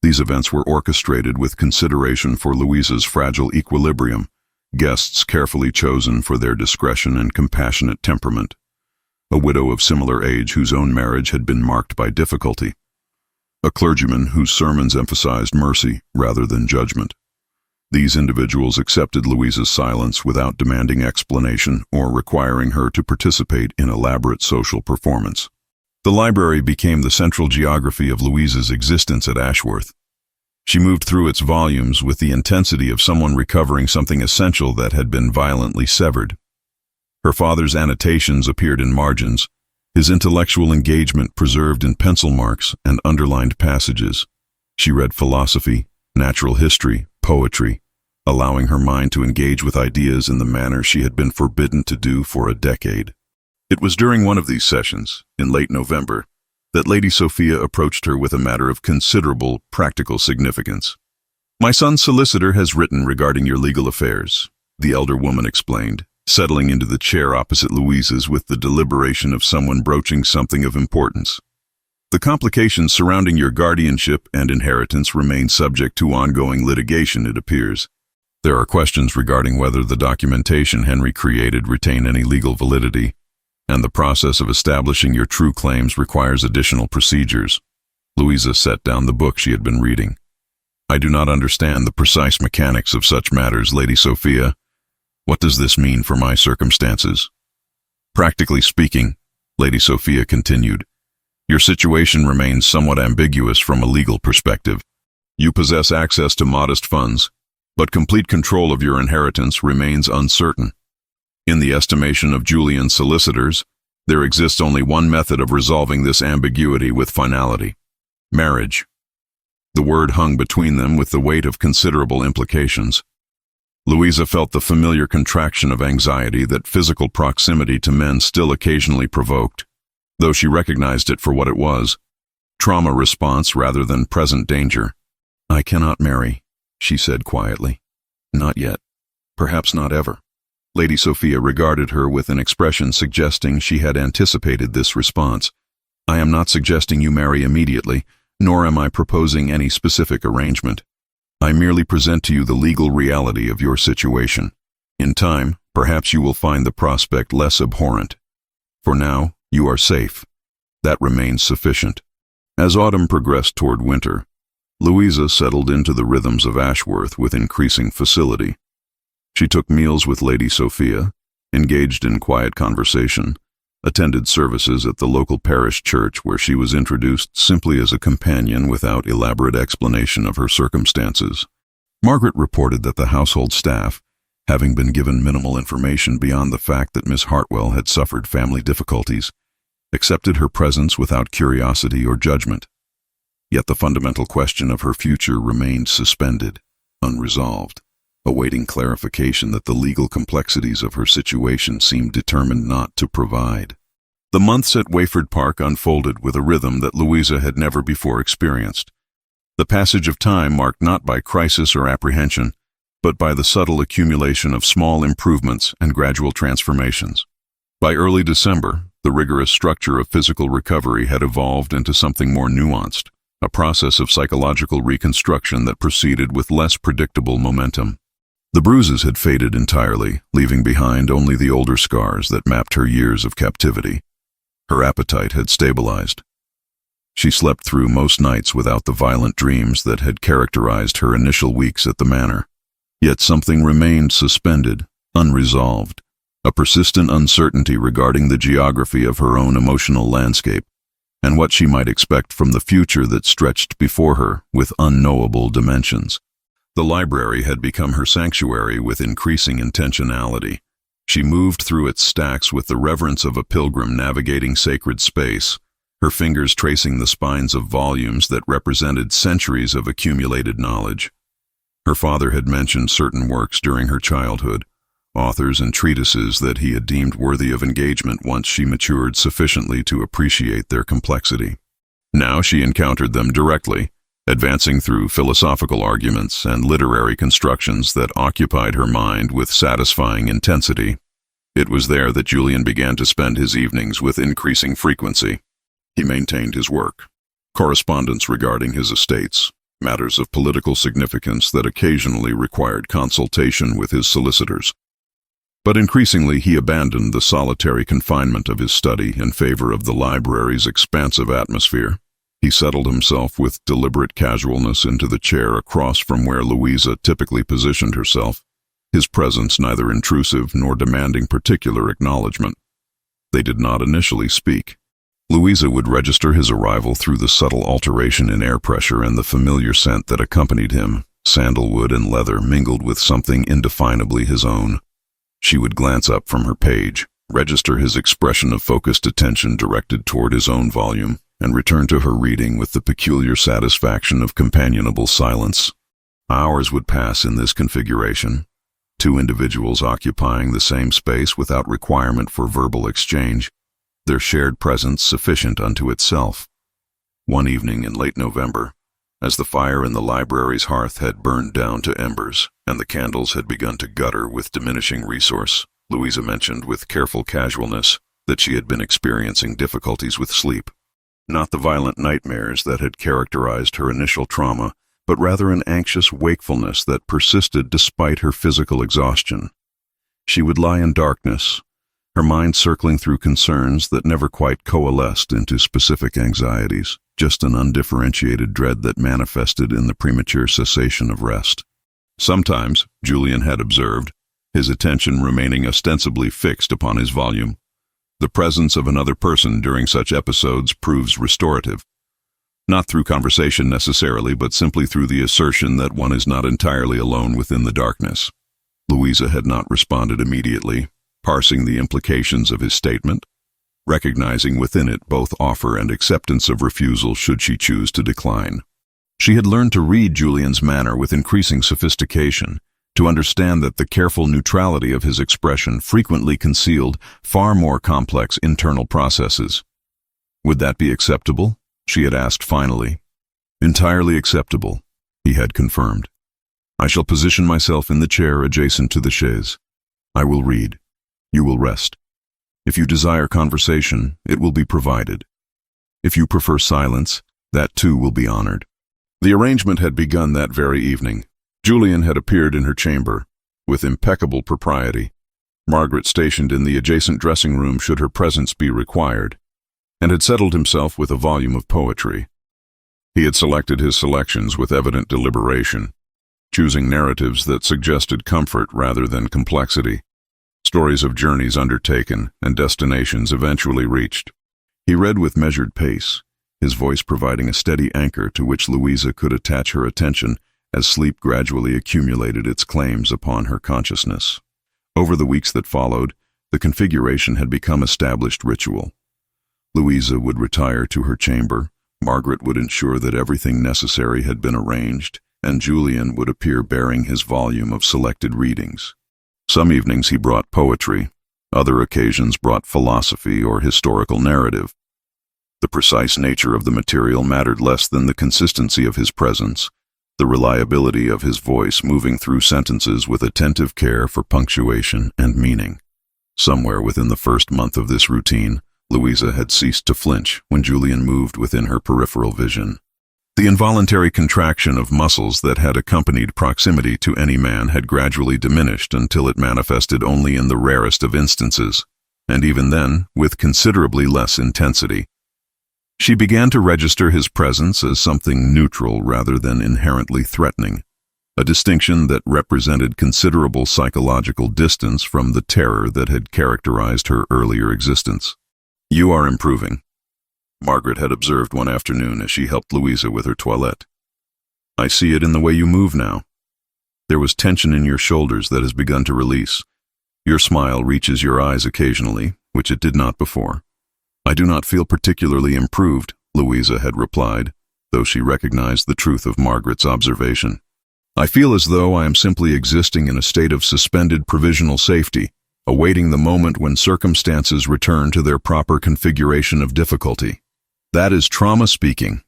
These events were orchestrated with consideration for Louisa's fragile equilibrium, guests carefully chosen for their discretion and compassionate temperament. A widow of similar age whose own marriage had been marked by difficulty. A clergyman whose sermons emphasized mercy rather than judgment. These individuals accepted Louisa's silence without demanding explanation or requiring her to participate in elaborate social performance. The library became the central geography of Louisa's existence at Ashworth. She moved through its volumes with the intensity of someone recovering something essential that had been violently severed. Her father's annotations appeared in margins, his intellectual engagement preserved in pencil marks and underlined passages. She read philosophy, natural history, poetry, allowing her mind to engage with ideas in the manner she had been forbidden to do for a decade. It was during one of these sessions, in late November, that Lady Sophia approached her with a matter of considerable practical significance. "My son's solicitor has written regarding your legal affairs," the elder woman explained, settling into the chair opposite Louisa's with the deliberation of someone broaching something of importance. "The complications surrounding your guardianship and inheritance remain subject to ongoing litigation, it appears. There are questions regarding whether the documentation Henry created retain any legal validity. and the process of establishing your true claims requires additional procedures. Louisa set down the book she had been reading. I do not understand the precise mechanics of such matters, Lady Sophia. What does this mean for my circumstances? Practically speaking, Lady Sophia continued, your situation remains somewhat ambiguous from a legal perspective. You possess access to modest funds, but complete control of your inheritance remains uncertain. In the estimation of Julian's solicitors, there exists only one method of resolving this ambiguity with finality: marriage. The word hung between them with the weight of considerable implications. Louisa felt the familiar contraction of anxiety that physical proximity to men still occasionally provoked, though she recognized it for what it was: trauma response rather than present danger. I cannot marry, she said quietly. Not yet. Perhaps not ever. Lady Sophia regarded her with an expression suggesting she had anticipated this response. I am not suggesting you marry immediately, nor am I proposing any specific arrangement. I merely present to you the legal reality of your situation. In time, perhaps you will find the prospect less abhorrent. For now, you are safe. That remains sufficient. As autumn progressed toward winter, Louisa settled into the rhythms of Ashworth with increasing facility. She took meals with Lady Sophia, engaged in quiet conversation, attended services at the local parish church where she was introduced simply as a companion without elaborate explanation of her circumstances. Margaret reported that the household staff, having been given minimal information beyond the fact that Miss Hartwell had suffered family difficulties, accepted her presence without curiosity or judgment. Yet the fundamental question of her future remained suspended, unresolved, awaiting clarification that the legal complexities of her situation seemed determined not to provide. The months at Wayford Park unfolded with a rhythm that Louisa had never before experienced. The passage of time marked not by crisis or apprehension, but by the subtle accumulation of small improvements and gradual transformations. By early December, the rigorous structure of physical recovery had evolved into something more nuanced, a process of psychological reconstruction that proceeded with less predictable momentum. The bruises had faded entirely, leaving behind only the older scars that mapped her years of captivity. Her appetite had stabilized. She slept through most nights without the violent dreams that had characterized her initial weeks at the manor. Yet something remained suspended, unresolved, a persistent uncertainty regarding the geography of her own emotional landscape, and what she might expect from the future that stretched before her with unknowable dimensions. The library had become her sanctuary with increasing intentionality. She moved through its stacks with the reverence of a pilgrim navigating sacred space, her fingers tracing the spines of volumes that represented centuries of accumulated knowledge. Her father had mentioned certain works during her childhood, authors and treatises that he had deemed worthy of engagement once she matured sufficiently to appreciate their complexity. Now she encountered them directly, advancing through philosophical arguments and literary constructions that occupied her mind with satisfying intensity. It was there that Julian began to spend his evenings with increasing frequency. He maintained his work, correspondence regarding his estates, matters of political significance that occasionally required consultation with his solicitors. But increasingly he abandoned the solitary confinement of his study in favor of the library's expansive atmosphere. He settled himself with deliberate casualness into the chair across from where Louisa typically positioned herself, his presence neither intrusive nor demanding particular acknowledgement. They did not initially speak. Louisa would register his arrival through the subtle alteration in air pressure and the familiar scent that accompanied him, sandalwood and leather mingled with something indefinably his own. She would glance up from her page, register his expression of focused attention directed toward his own volume, and return to her reading with the peculiar satisfaction of companionable silence. Hours would pass in this configuration, two individuals occupying the same space without requirement for verbal exchange, their shared presence sufficient unto itself. One evening in late November, as the fire in the library's hearth had burned down to embers, and the candles had begun to gutter with diminishing resource, Louisa mentioned with careful casualness that she had been experiencing difficulties with sleep. Not the violent nightmares that had characterized her initial trauma, but rather an anxious wakefulness that persisted despite her physical exhaustion. She would lie in darkness, her mind circling through concerns that never quite coalesced into specific anxieties, just an undifferentiated dread that manifested in the premature cessation of rest. Sometimes, Julian had observed, his attention remaining ostensibly fixed upon his volume. The presence of another person during such episodes proves restorative. Not through conversation necessarily, but simply through the assertion that one is not entirely alone within the darkness. Louisa had not responded immediately, parsing the implications of his statement, recognizing within it both offer and acceptance of refusal should she choose to decline. She had learned to read Julian's manner with increasing sophistication, to understand that the careful neutrality of his expression frequently concealed far more complex internal processes. Would that be acceptable? She had asked finally. Entirely acceptable, he had confirmed. I shall position myself in the chair adjacent to the chaise. I will read. You will rest. If you desire conversation, it will be provided. If you prefer silence, that too will be honored. The arrangement had begun that very evening. Julian had appeared in her chamber, with impeccable propriety. Margaret stationed in the adjacent dressing room should her presence be required, and had settled himself with a volume of poetry. He had selected his selections with evident deliberation, choosing narratives that suggested comfort rather than complexity, stories of journeys undertaken and destinations eventually reached. He read with measured pace, his voice providing a steady anchor to which Louisa could attach her attention as sleep gradually accumulated its claims upon her consciousness. Over the weeks that followed, the configuration had become established ritual. Louisa would retire to her chamber, Margaret would ensure that everything necessary had been arranged, and Julian would appear bearing his volume of selected readings. Some evenings he brought poetry, other occasions brought philosophy or historical narrative. The precise nature of the material mattered less than the consistency of his presence, the reliability of his voice moving through sentences with attentive care for punctuation and meaning. Somewhere within the first month of this routine, Louisa had ceased to flinch when Julian moved within her peripheral vision. The involuntary contraction of muscles that had accompanied proximity to any man had gradually diminished until it manifested only in the rarest of instances, and even then, with considerably less intensity. She began to register his presence as something neutral rather than inherently threatening, a distinction that represented considerable psychological distance from the terror that had characterized her earlier existence. You are improving, Margaret had observed one afternoon as she helped Louisa with her toilette. I see it in the way you move now. There was tension in your shoulders that has begun to release. Your smile reaches your eyes occasionally, which it did not before. I do not feel particularly improved, Louisa had replied, though she recognized the truth of Margaret's observation. I feel as though I am simply existing in a state of suspended provisional safety, awaiting the moment when circumstances return to their proper configuration of difficulty. That is trauma speaking,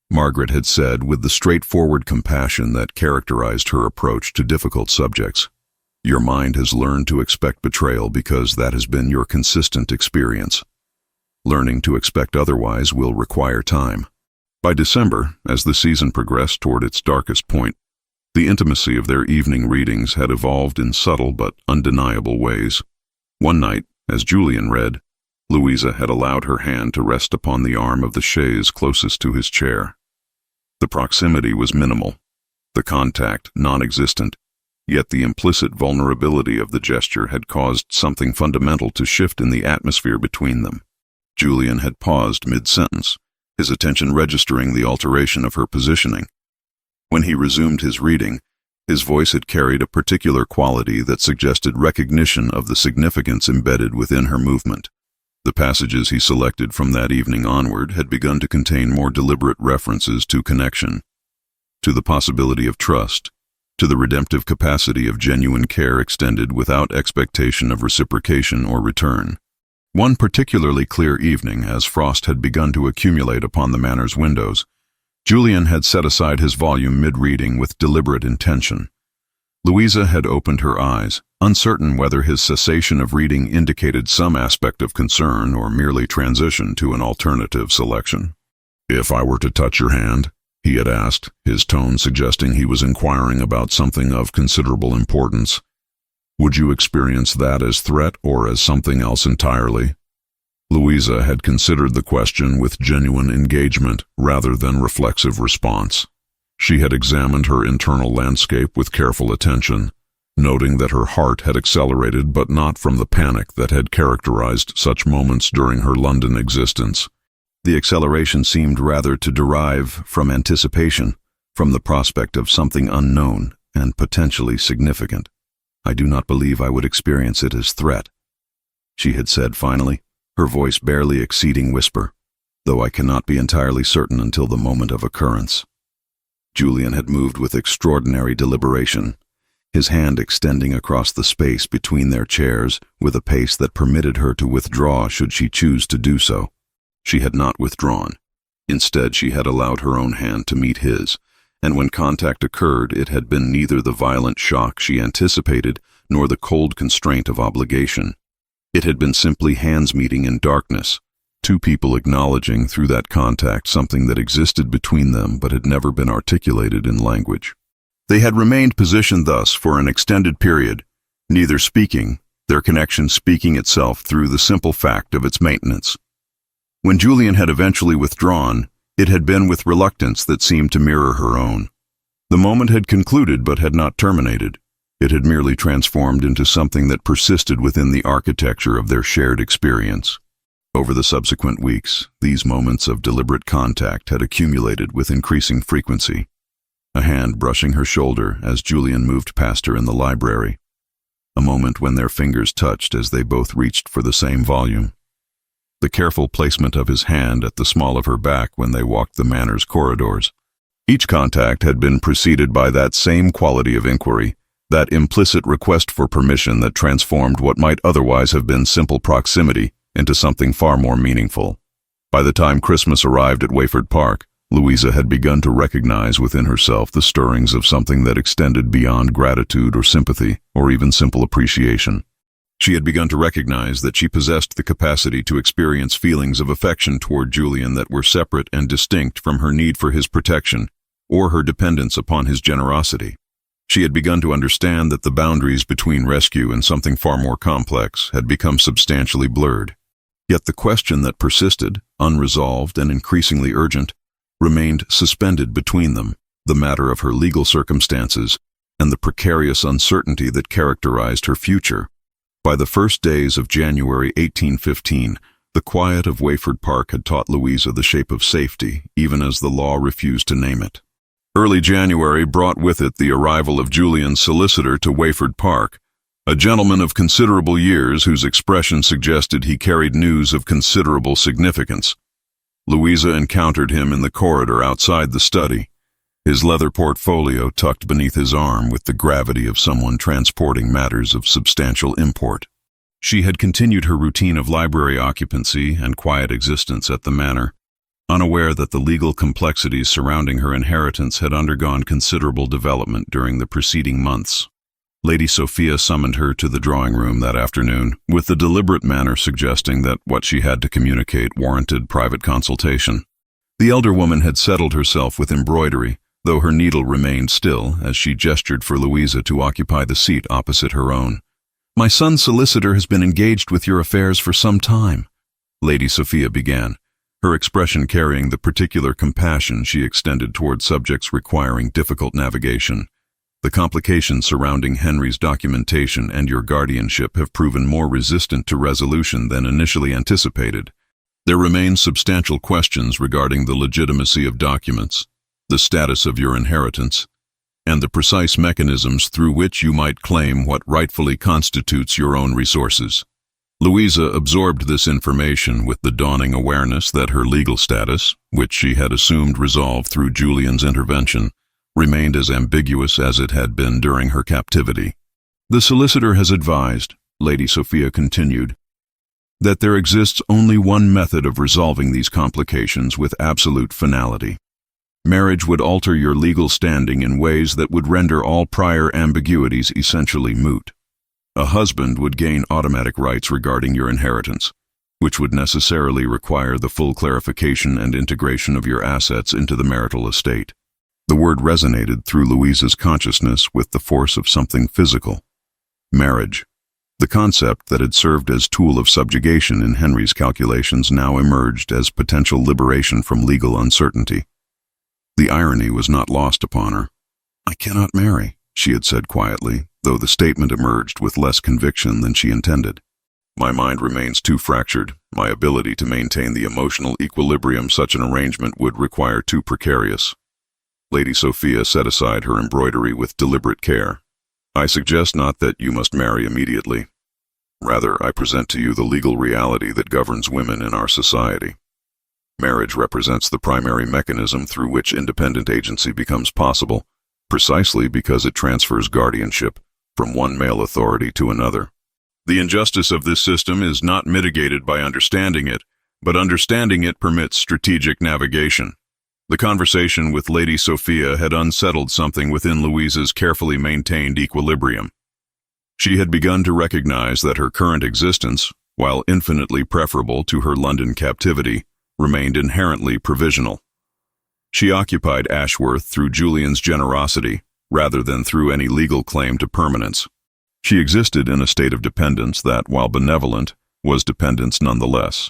Margaret had said with the straightforward compassion that characterized her approach to difficult subjects. Your mind has learned to expect betrayal because that has been your consistent experience. Learning to expect otherwise will require time. By December, as the season progressed toward its darkest point, the intimacy of their evening readings had evolved in subtle but undeniable ways. One night, as Julian read, Louisa had allowed her hand to rest upon the arm of the chaise closest to his chair. The proximity was minimal, the contact non-existent, yet the implicit vulnerability of the gesture had caused something fundamental to shift in the atmosphere between them. Julian had paused mid-sentence, his attention registering the alteration of her positioning. When he resumed his reading, his voice had carried a particular quality that suggested recognition of the significance embedded within her movement. The passages he selected from that evening onward had begun to contain more deliberate references to connection, to the possibility of trust, to the redemptive capacity of genuine care extended without expectation of reciprocation or return. One particularly clear evening, as frost had begun to accumulate upon the manor's windows, Julian had set aside his volume mid-reading with deliberate intention. Louisa had opened her eyes, uncertain whether his cessation of reading indicated some aspect of concern or merely transition to an alternative selection. If I were to touch your hand, he had asked, his tone suggesting he was inquiring about something of considerable importance. Would you experience that as threat or as something else entirely? Louisa had considered the question with genuine engagement rather than reflexive response. She had examined her internal landscape with careful attention, noting that her heart had accelerated but not from the panic that had characterized such moments during her London existence. The acceleration seemed rather to derive from anticipation, from the prospect of something unknown and potentially significant. I do not believe I would experience it as threat, she had said finally, her voice barely exceeding whisper, though I cannot be entirely certain until the moment of occurrence. Julian had moved with extraordinary deliberation, his hand extending across the space between their chairs with a pace that permitted her to withdraw should she choose to do so. She had not withdrawn. Instead, she had allowed her own hand to meet his, and when contact occurred, it had been neither the violent shock she anticipated nor the cold constraint of obligation. It had been simply hands meeting in darkness, two people acknowledging through that contact something that existed between them but had never been articulated in language. They had remained positioned thus for an extended period, neither speaking, their connection speaking itself through the simple fact of its maintenance. When Julian had eventually withdrawn, it had been with reluctance that seemed to mirror her own. The moment had concluded but had not terminated. It had merely transformed into something that persisted within the architecture of their shared experience. Over the subsequent weeks, these moments of deliberate contact had accumulated with increasing frequency. A hand brushing her shoulder as Julian moved past her in the library. A moment when their fingers touched as they both reached for the same volume. The careful placement of his hand at the small of her back when they walked the manor's corridors. Each contact had been preceded by that same quality of inquiry, that implicit request for permission that transformed what might otherwise have been simple proximity into something far more meaningful. By the time Christmas arrived at Wayford Park, Louisa had begun to recognize within herself the stirrings of something that extended beyond gratitude or sympathy, or even simple appreciation. She had begun to recognize that she possessed the capacity to experience feelings of affection toward Julian that were separate and distinct from her need for his protection or her dependence upon his generosity. She had begun to understand that the boundaries between rescue and something far more complex had become substantially blurred. Yet the question that persisted, unresolved and increasingly urgent, remained suspended between them, the matter of her legal circumstances and the precarious uncertainty that characterized her future. By the first days of January 1815, the quiet of Wayford Park had taught Louisa the shape of safety, even as the law refused to name it. Early January brought with it the arrival of Julian's solicitor to Wayford Park, a gentleman of considerable years whose expression suggested he carried news of considerable significance. Louisa encountered him in the corridor outside the study, his leather portfolio tucked beneath his arm with the gravity of someone transporting matters of substantial import. She had continued her routine of library occupancy and quiet existence at the manor, unaware that the legal complexities surrounding her inheritance had undergone considerable development during the preceding months. Lady Sophia summoned her to the drawing room that afternoon, with the deliberate manner suggesting that what she had to communicate warranted private consultation. The elder woman had settled herself with embroidery, though her needle remained still as she gestured for Louisa to occupy the seat opposite her own. "My son's solicitor has been engaged with your affairs for some time," Lady Sophia began, her expression carrying the particular compassion she extended toward subjects requiring difficult navigation. "The complications surrounding Henry's documentation and your guardianship have proven more resistant to resolution than initially anticipated. There remain substantial questions regarding the legitimacy of documents, the status of your inheritance, and the precise mechanisms through which you might claim what rightfully constitutes your own resources." Louisa absorbed this information with the dawning awareness that her legal status, which she had assumed resolved through Julian's intervention, remained as ambiguous as it had been during her captivity. "The solicitor has advised," Lady Sophia continued, "that there exists only one method of resolving these complications with absolute finality. Marriage would alter your legal standing in ways that would render all prior ambiguities essentially moot. A husband would gain automatic rights regarding your inheritance, which would necessarily require the full clarification and integration of your assets into the marital estate." The word resonated through Louisa's consciousness with the force of something physical. Marriage. The concept that had served as tool of subjugation in Henry's calculations now emerged as potential liberation from legal uncertainty. The irony was not lost upon her. "I cannot marry," she had said quietly, though the statement emerged with less conviction than she intended. "My mind remains too fractured. My ability to maintain the emotional equilibrium such an arrangement would require too precarious." Lady Sophia set aside her embroidery with deliberate care. "I suggest not that you must marry immediately. Rather, I present to you the legal reality that governs women in our society. Marriage represents the primary mechanism through which independent agency becomes possible, precisely because it transfers guardianship from one male authority to another. The injustice of this system is not mitigated by understanding it, but understanding it permits strategic navigation." The conversation with Lady Sophia had unsettled something within Louisa's carefully maintained equilibrium. She had begun to recognize that her current existence, while infinitely preferable to her London captivity, remained inherently provisional. She occupied Ashworth through Julian's generosity, rather than through any legal claim to permanence. She existed in a state of dependence that, while benevolent, was dependence nonetheless.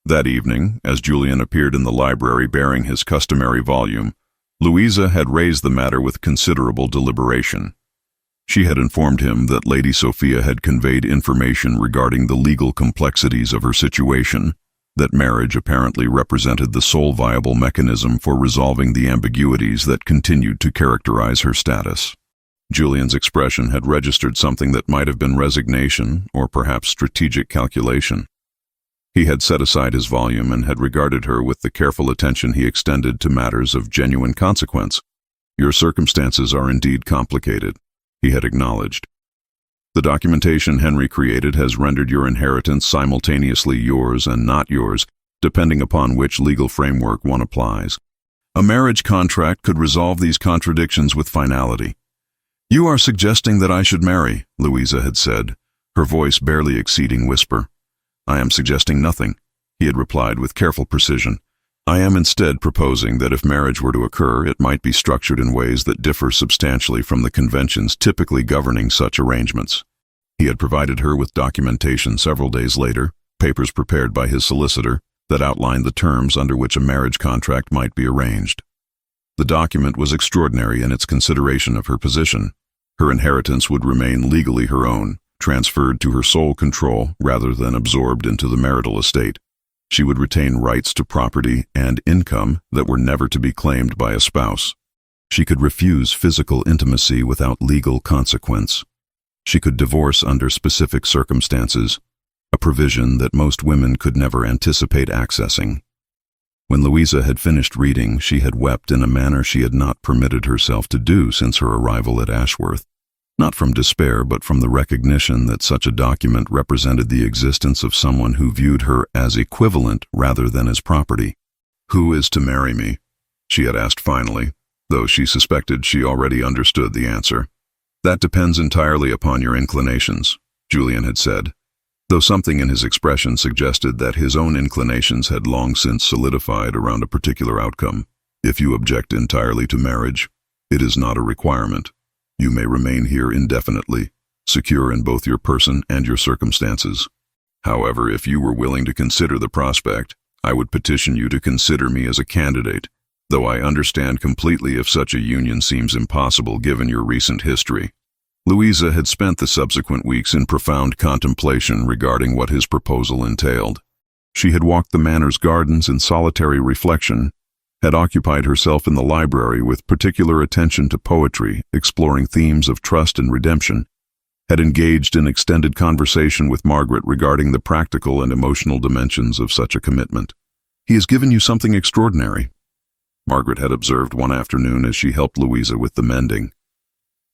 That evening, as Julian appeared in the library bearing his customary volume, Louisa had raised the matter with considerable deliberation. She had informed him that Lady Sophia had conveyed information regarding the legal complexities of her situation, that marriage apparently represented the sole viable mechanism for resolving the ambiguities that continued to characterize her status. Julian's expression had registered something that might have been resignation or perhaps strategic calculation. He had set aside his volume and had regarded her with the careful attention he extended to matters of genuine consequence. "Your circumstances are indeed complicated," he had acknowledged. "The documentation Henry created has rendered your inheritance simultaneously yours and not yours, depending upon which legal framework one applies. A marriage contract could resolve these contradictions with finality." "You are suggesting that I should marry," Louisa had said, her voice barely exceeding whisper. "I am suggesting nothing," he had replied with careful precision. "I am instead proposing that if marriage were to occur, it might be structured in ways that differ substantially from the conventions typically governing such arrangements." He had provided her with documentation several days later, papers prepared by his solicitor, that outlined the terms under which a marriage contract might be arranged. The document was extraordinary in its consideration of her position. Her inheritance would remain legally her own, transferred to her sole control rather than absorbed into the marital estate. She would retain rights to property and income that were never to be claimed by a spouse. She could refuse physical intimacy without legal consequence. She could divorce under specific circumstances, a provision that most women could never anticipate accessing. When Louisa had finished reading, she had wept in a manner she had not permitted herself to do since her arrival at Ashworth. Not from despair, but from the recognition that such a document represented the existence of someone who viewed her as equivalent rather than as property. "Who is to marry me?" she had asked finally, though she suspected she already understood the answer. "That depends entirely upon your inclinations," Julian had said, though something in his expression suggested that his own inclinations had long since solidified around a particular outcome. "If you object entirely to marriage, it is not a requirement. You may remain here indefinitely, secure in both your person and your circumstances. However, if you were willing to consider the prospect, I would petition you to consider me as a candidate, though I understand completely if such a union seems impossible given your recent history." Louisa had spent the subsequent weeks in profound contemplation regarding what his proposal entailed. She had walked the manor's gardens in solitary reflection, had occupied herself in the library with particular attention to poetry, exploring themes of trust and redemption, had engaged in extended conversation with Margaret regarding the practical and emotional dimensions of such a commitment. "He has given you something extraordinary," Margaret had observed one afternoon as she helped Louisa with the mending.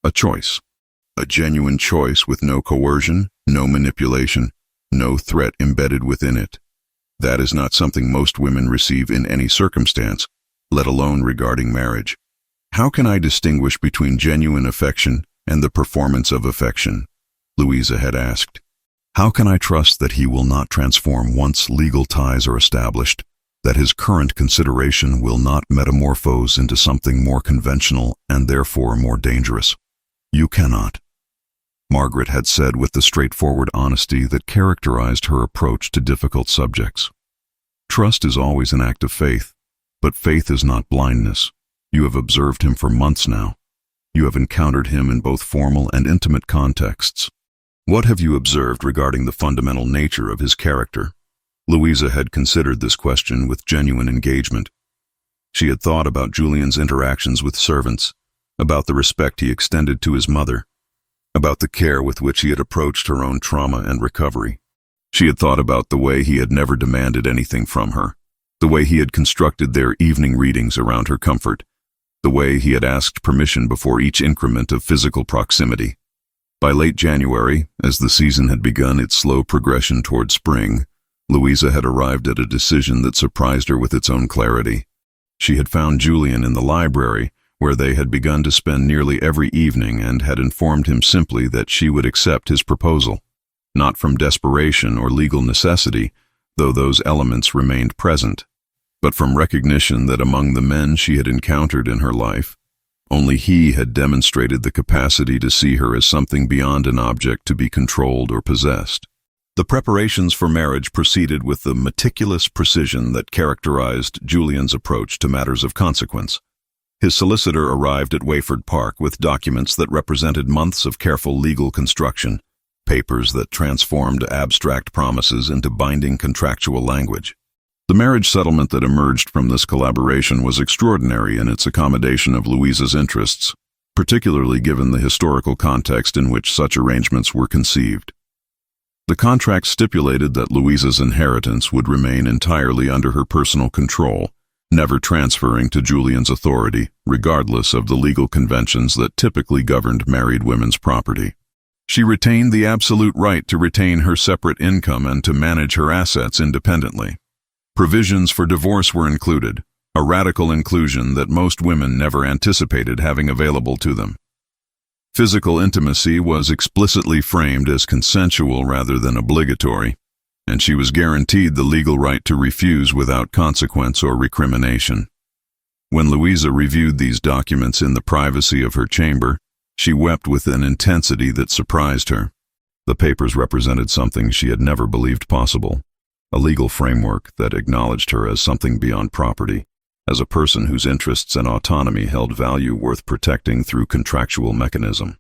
"A choice. A genuine choice with no coercion, no manipulation, no threat embedded within it. That is not something most women receive in any circumstance, let alone regarding marriage. How can I distinguish between genuine affection and the performance of affection?" Louisa had asked. "How can I trust that he will not transform once legal ties are established, that his current consideration will not metamorphose into something more conventional and therefore more dangerous? You cannot. Margaret had said with the straightforward honesty that characterized her approach to difficult subjects. Trust is always an act of faith, but faith is not blindness. You have observed him for months now. You have encountered him in both formal and intimate contexts. What have you observed regarding the fundamental nature of his character? Louisa had considered this question with genuine engagement. She had thought about Julian's interactions with servants, about the respect he extended to his mother, about the care with which he had approached her own trauma and recovery. She had thought about the way he had never demanded anything from her, the way he had constructed their evening readings around her comfort, the way he had asked permission before each increment of physical proximity. By late January, as the season had begun its slow progression toward spring, Louisa had arrived at a decision that surprised her with its own clarity. She had found Julian in the library, where they had begun to spend nearly every evening, and had informed him simply that she would accept his proposal. Not from desperation or legal necessity, though those elements remained present, but from recognition that among the men she had encountered in her life, only he had demonstrated the capacity to see her as something beyond an object to be controlled or possessed. The preparations for marriage proceeded with the meticulous precision that characterized Julian's approach to matters of consequence. His solicitor arrived at Wayford Park with documents that represented months of careful legal construction, papers that transformed abstract promises into binding contractual language. The marriage settlement that emerged from this collaboration was extraordinary in its accommodation of Louisa's interests, particularly given the historical context in which such arrangements were conceived. The contract stipulated that Louisa's inheritance would remain entirely under her personal control, never transferring to Julian's authority, regardless of the legal conventions that typically governed married women's property. She retained the absolute right to retain her separate income and to manage her assets independently. Provisions for divorce were included, a radical inclusion that most women never anticipated having available to them. Physical intimacy was explicitly framed as consensual rather than obligatory, and she was guaranteed the legal right to refuse without consequence or recrimination. When Louisa reviewed these documents in the privacy of her chamber, she wept with an intensity that surprised her. The papers represented something she had never believed possible, a legal framework that acknowledged her as something beyond property, as a person whose interests and autonomy held value worth protecting through contractual mechanism.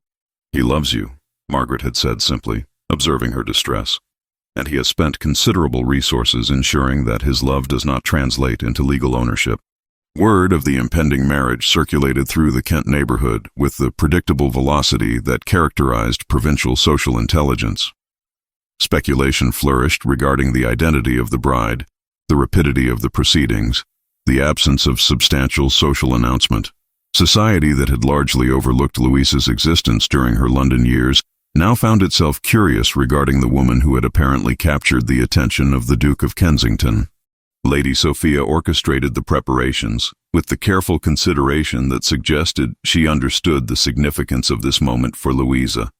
"He loves you," Margaret had said simply, observing her distress, "and he has spent considerable resources ensuring that his love does not translate into legal ownership." Word of the impending marriage circulated through the Kent neighborhood with the predictable velocity that characterized provincial social intelligence. Speculation flourished regarding the identity of the bride, the rapidity of the proceedings, the absence of substantial social announcement. Society that had largely overlooked Louisa's existence during her London years now found itself curious regarding the woman who had apparently captured the attention of the Duke of Kensington. Lady Sophia orchestrated the preparations, with the careful consideration that suggested she understood the significance of this moment for Louisa.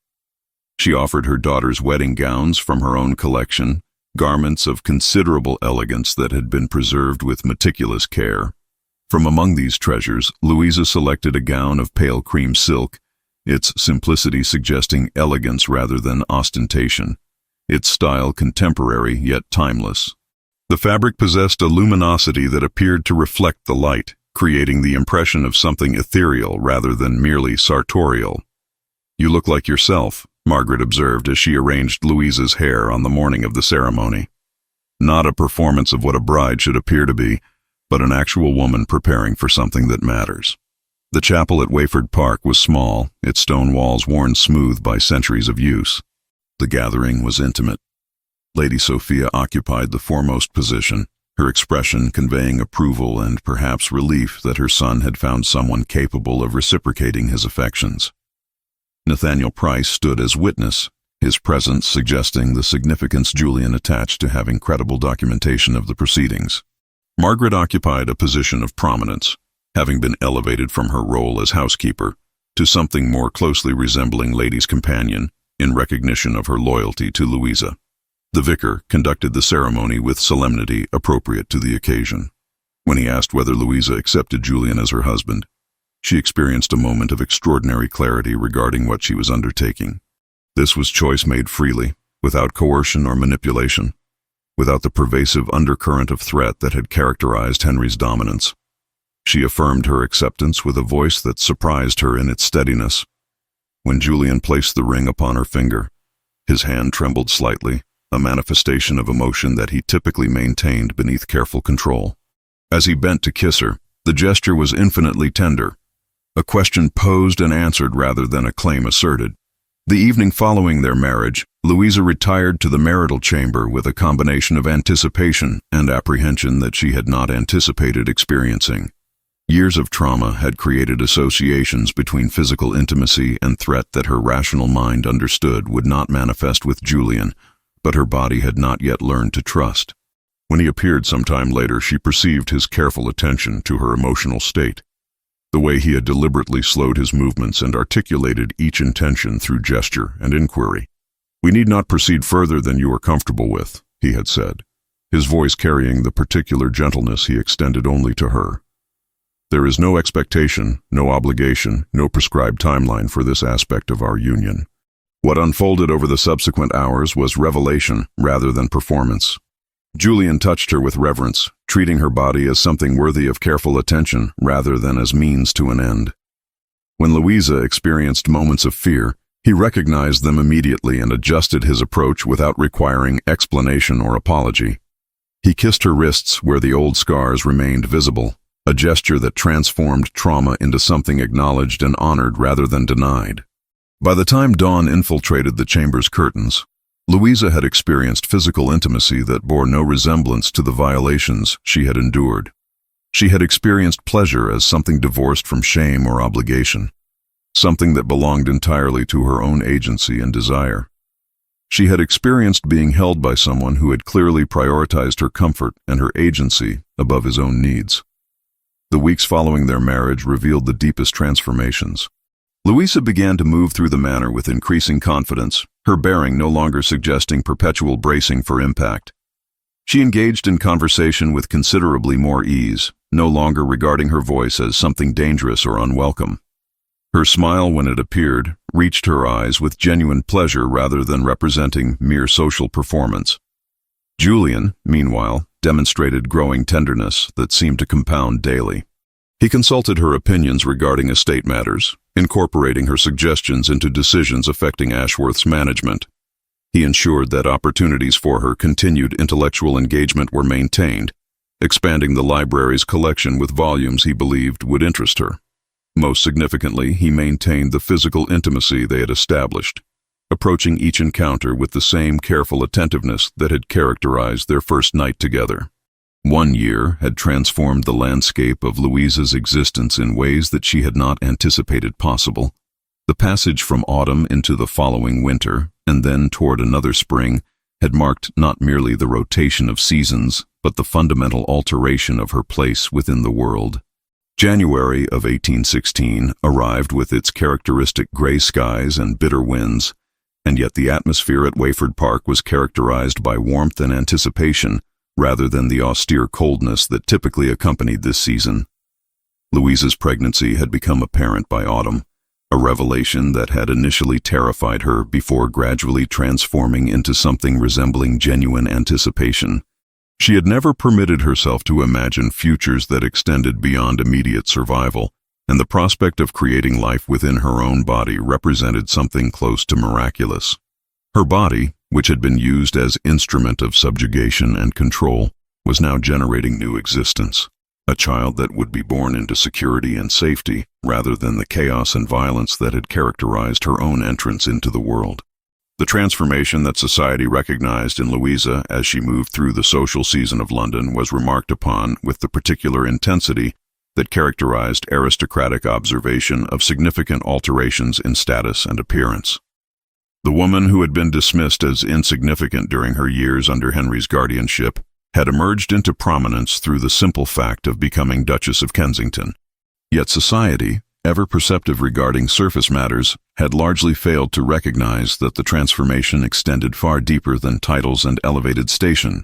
She offered her daughter's wedding gowns from her own collection, garments of considerable elegance that had been preserved with meticulous care. From among these treasures, Louisa selected a gown of pale cream silk, its simplicity suggesting elegance rather than ostentation, its style contemporary yet timeless. The fabric possessed a luminosity that appeared to reflect the light, creating the impression of something ethereal rather than merely sartorial. "You look like yourself," Margaret observed as she arranged Louisa's hair on the morning of the ceremony. Not a performance of what a bride should appear to be, but an actual woman preparing for something that matters. The chapel at Wayford Park was small, its stone walls worn smooth by centuries of use. The gathering was intimate. Lady Sophia occupied the foremost position, her expression conveying approval and perhaps relief that her son had found someone capable of reciprocating his affections. Nathaniel Price stood as witness, his presence suggesting the significance Julian attached to having credible documentation of the proceedings. Margaret occupied a position of prominence, having been elevated from her role as housekeeper to something more closely resembling lady's companion in recognition of her loyalty to Louisa. The vicar conducted the ceremony with solemnity appropriate to the occasion. When he asked whether Louisa accepted Julian as her husband, she experienced a moment of extraordinary clarity regarding what she was undertaking. This was choice made freely, without coercion or manipulation, without the pervasive undercurrent of threat that had characterized Henry's dominance. She affirmed her acceptance with a voice that surprised her in its steadiness. When Julian placed the ring upon her finger, his hand trembled slightly, a manifestation of emotion that he typically maintained beneath careful control. As he bent to kiss her, the gesture was infinitely tender, a question posed and answered rather than a claim asserted. The evening following their marriage, Louisa retired to the marital chamber with a combination of anticipation and apprehension that she had not anticipated experiencing. Years of trauma had created associations between physical intimacy and threat that her rational mind understood would not manifest with Julian, but her body had not yet learned to trust. When he appeared sometime later, she perceived his careful attention to her emotional state, the way he had deliberately slowed his movements and articulated each intention through gesture and inquiry. "We need not proceed further than you are comfortable with," he had said, his voice carrying the particular gentleness he extended only to her. "There is no expectation, no obligation, no prescribed timeline for this aspect of our union." What unfolded over the subsequent hours was revelation rather than performance. Julian touched her with reverence, treating her body as something worthy of careful attention rather than as means to an end. When Louisa experienced moments of fear, he recognized them immediately and adjusted his approach without requiring explanation or apology. He kissed her wrists where the old scars remained visible, a gesture that transformed trauma into something acknowledged and honored rather than denied. By the time dawn infiltrated the chamber's curtains, Louisa had experienced physical intimacy that bore no resemblance to the violations she had endured. She had experienced pleasure as something divorced from shame or obligation, something that belonged entirely to her own agency and desire. She had experienced being held by someone who had clearly prioritized her comfort and her agency above his own needs. The weeks following their marriage revealed the deepest transformations. Louisa began to move through the manor with increasing confidence, her bearing no longer suggesting perpetual bracing for impact. She engaged in conversation with considerably more ease, no longer regarding her voice as something dangerous or unwelcome. Her smile, when it appeared, reached her eyes with genuine pleasure rather than representing mere social performance. Julian, meanwhile, demonstrated growing tenderness that seemed to compound daily. He consulted her opinions regarding estate matters, incorporating her suggestions into decisions affecting Ashworth's management. He ensured that opportunities for her continued intellectual engagement were maintained, expanding the library's collection with volumes he believed would interest her. Most significantly, he maintained the physical intimacy they had established, approaching each encounter with the same careful attentiveness that had characterized their first night together. 1 year had transformed the landscape of Louisa's existence in ways that she had not anticipated possible. The passage from autumn into the following winter, and then toward another spring, had marked not merely the rotation of seasons, but the fundamental alteration of her place within the world. January of 1816 arrived with its characteristic gray skies and bitter winds, and yet the atmosphere at Wayford Park was characterized by warmth and anticipation rather than the austere coldness that typically accompanied this season. Louisa's pregnancy had become apparent by autumn, a revelation that had initially terrified her before gradually transforming into something resembling genuine anticipation. She had never permitted herself to imagine futures that extended beyond immediate survival, and the prospect of creating life within her own body represented something close to miraculous. Her body, which had been used as instrument of subjugation and control, was now generating new existence, a child that would be born into security and safety rather than the chaos and violence that had characterized her own entrance into the world. The transformation that society recognized in Louisa as she moved through the social season of London was remarked upon with the particular intensity that characterized aristocratic observation of significant alterations in status and appearance. The woman who had been dismissed as insignificant during her years under Henry's guardianship had emerged into prominence through the simple fact of becoming Duchess of Kensington. Yet society, ever perceptive regarding surface matters, had largely failed to recognize that the transformation extended far deeper than titles and elevated station.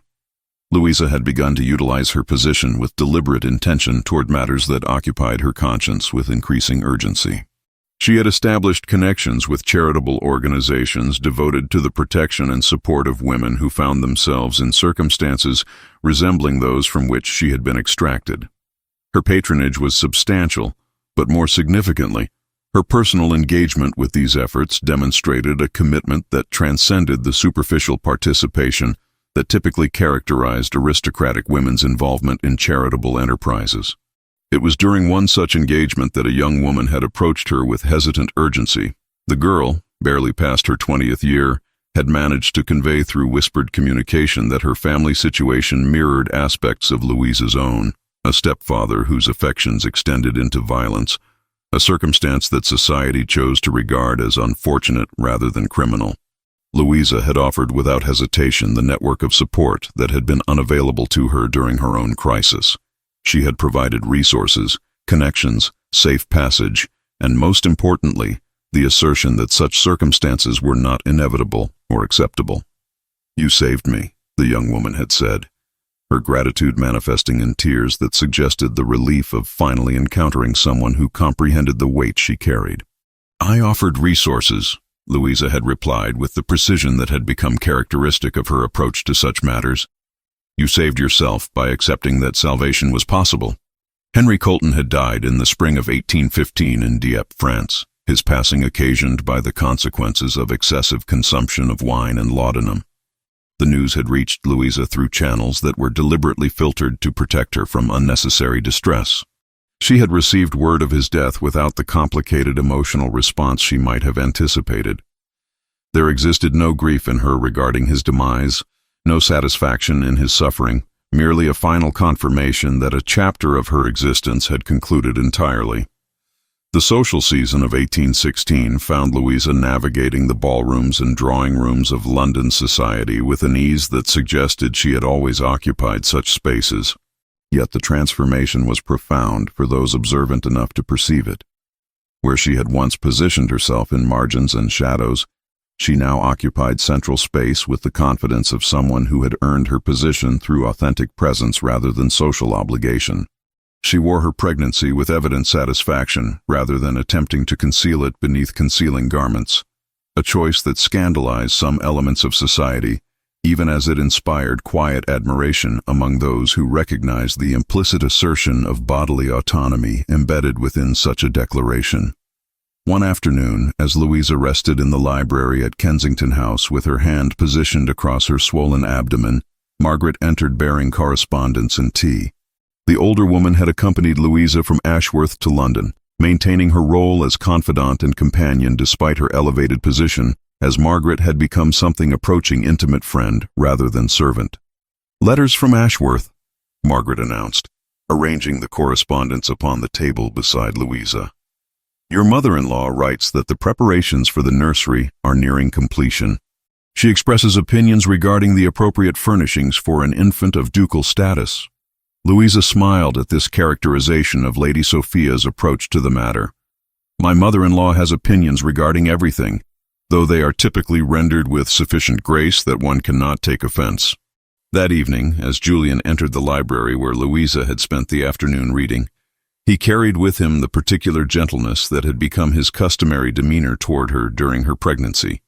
Louisa had begun to utilize her position with deliberate intention toward matters that occupied her conscience with increasing urgency. She had established connections with charitable organizations devoted to the protection and support of women who found themselves in circumstances resembling those from which she had been extracted. Her patronage was substantial, but more significantly, her personal engagement with these efforts demonstrated a commitment that transcended the superficial participation that typically characterized aristocratic women's involvement in charitable enterprises. It was during one such engagement that a young woman had approached her with hesitant urgency. The girl, barely past her 20th year, had managed to convey through whispered communication that her family situation mirrored aspects of Louisa's own, a stepfather whose affections extended into violence, a circumstance that society chose to regard as unfortunate rather than criminal. Louisa had offered without hesitation the network of support that had been unavailable to her during her own crisis. She had provided resources, connections, safe passage, and most importantly, the assertion that such circumstances were not inevitable or acceptable. "You saved me," the young woman had said, her gratitude manifesting in tears that suggested the relief of finally encountering someone who comprehended the weight she carried. "I offered resources," Louisa had replied with the precision that had become characteristic of her approach to such matters. "You saved yourself by accepting that salvation was possible." Henry Colton had died in the spring of 1815 in Dieppe, France, his passing occasioned by the consequences of excessive consumption of wine and laudanum. The news had reached Louisa through channels that were deliberately filtered to protect her from unnecessary distress. She had received word of his death without the complicated emotional response she might have anticipated. There existed no grief in her regarding his demise, no satisfaction in his suffering, merely a final confirmation that a chapter of her existence had concluded entirely. The social season of 1816 found Louisa navigating the ballrooms and drawing rooms of London society with an ease that suggested she had always occupied such spaces. Yet the transformation was profound for those observant enough to perceive it. Where she had once positioned herself in margins and shadows, she now occupied central space with the confidence of someone who had earned her position through authentic presence rather than social obligation. She wore her pregnancy with evident satisfaction rather than attempting to conceal it beneath concealing garments, a choice that scandalized some elements of society, even as it inspired quiet admiration among those who recognized the implicit assertion of bodily autonomy embedded within such a declaration. One afternoon, as Louisa rested in the library at Kensington House with her hand positioned across her swollen abdomen, Margaret entered bearing correspondence and tea. The older woman had accompanied Louisa from Ashworth to London, maintaining her role as confidant and companion despite her elevated position, as Margaret had become something approaching intimate friend rather than servant. "Letters from Ashworth," Margaret announced, arranging the correspondence upon the table beside Louisa. "Your mother-in-law writes that the preparations for the nursery are nearing completion. She expresses opinions regarding the appropriate furnishings for an infant of ducal status." Louisa smiled at this characterization of Lady Sophia's approach to the matter. "My mother-in-law has opinions regarding everything, though they are typically rendered with sufficient grace that one cannot take offense." That evening, as Julian entered the library where Louisa had spent the afternoon reading, he carried with him the particular gentleness that had become his customary demeanor toward her during her pregnancy.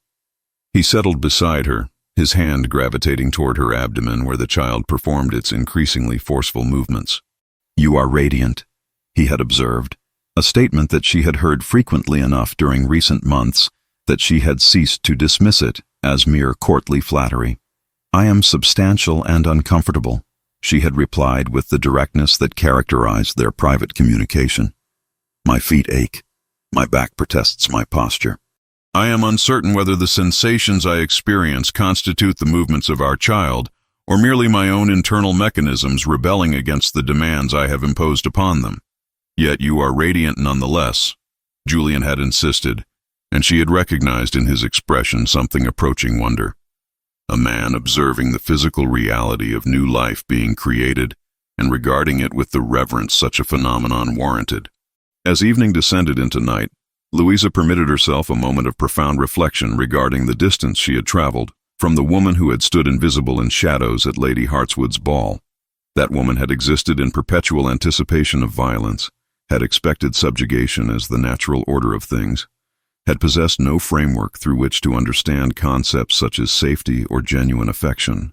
He settled beside her, his hand gravitating toward her abdomen where the child performed its increasingly forceful movements. "You are radiant," he had observed, a statement that she had heard frequently enough during recent months that she had ceased to dismiss it as mere courtly flattery. "I am substantial and uncomfortable," she had replied with the directness that characterized their private communication. "My feet ache. My back protests my posture. I am uncertain whether the sensations I experience constitute the movements of our child, or merely my own internal mechanisms rebelling against the demands I have imposed upon them. Yet you are radiant nonetheless," Julian had insisted, and she had recognized in his expression something approaching wonder. A man observing the physical reality of new life being created and regarding it with the reverence such a phenomenon warranted. As evening descended into night, Louisa permitted herself a moment of profound reflection regarding the distance she had traveled from the woman who had stood invisible in shadows at Lady Hartswood's ball. That woman had existed in perpetual anticipation of violence, had expected subjugation as the natural order of things, had possessed no framework through which to understand concepts such as safety or genuine affection.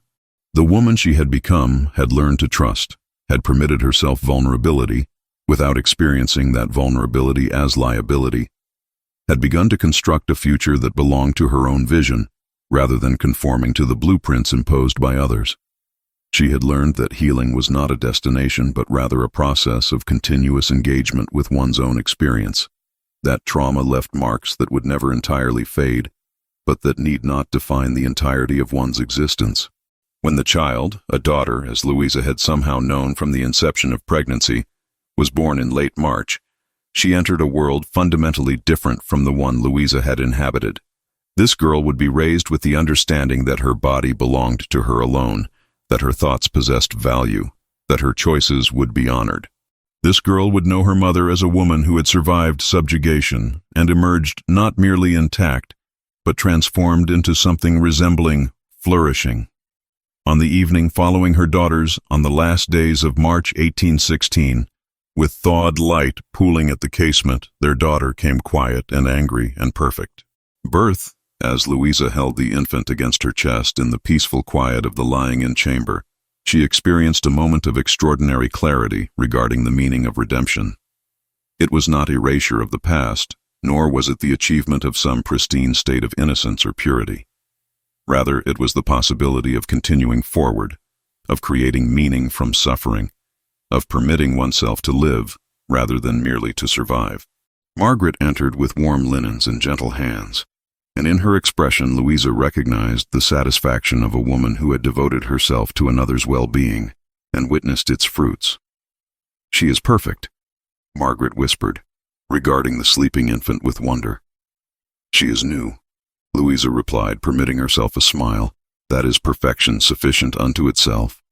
The woman she had become had learned to trust, had permitted herself vulnerability, without experiencing that vulnerability as liability, had begun to construct a future that belonged to her own vision, rather than conforming to the blueprints imposed by others. She had learned that healing was not a destination but rather a process of continuous engagement with one's own experience. That trauma left marks that would never entirely fade, but that need not define the entirety of one's existence. When the child, a daughter as Louisa had somehow known from the inception of pregnancy, was born in late March, she entered a world fundamentally different from the one Louisa had inhabited. This girl would be raised with the understanding that her body belonged to her alone, that her thoughts possessed value, that her choices would be honored. This girl would know her mother as a woman who had survived subjugation and emerged not merely intact, but transformed into something resembling flourishing. On the evening following her daughter's, on the last days of March 1816, with thawed light pooling at the casement, their daughter came quiet and angry and perfect. Birth, as Louisa held the infant against her chest in the peaceful quiet of the lying-in chamber, she experienced a moment of extraordinary clarity regarding the meaning of redemption. It was not erasure of the past, nor was it the achievement of some pristine state of innocence or purity. Rather, it was the possibility of continuing forward, of creating meaning from suffering, of permitting oneself to live rather than merely to survive. Margaret entered with warm linens and gentle hands, and in her expression Louisa recognized the satisfaction of a woman who had devoted herself to another's well-being and witnessed its fruits. "She is perfect," Margaret whispered, regarding the sleeping infant with wonder. "She is new," Louisa replied, permitting herself a smile. "That is perfection sufficient unto itself."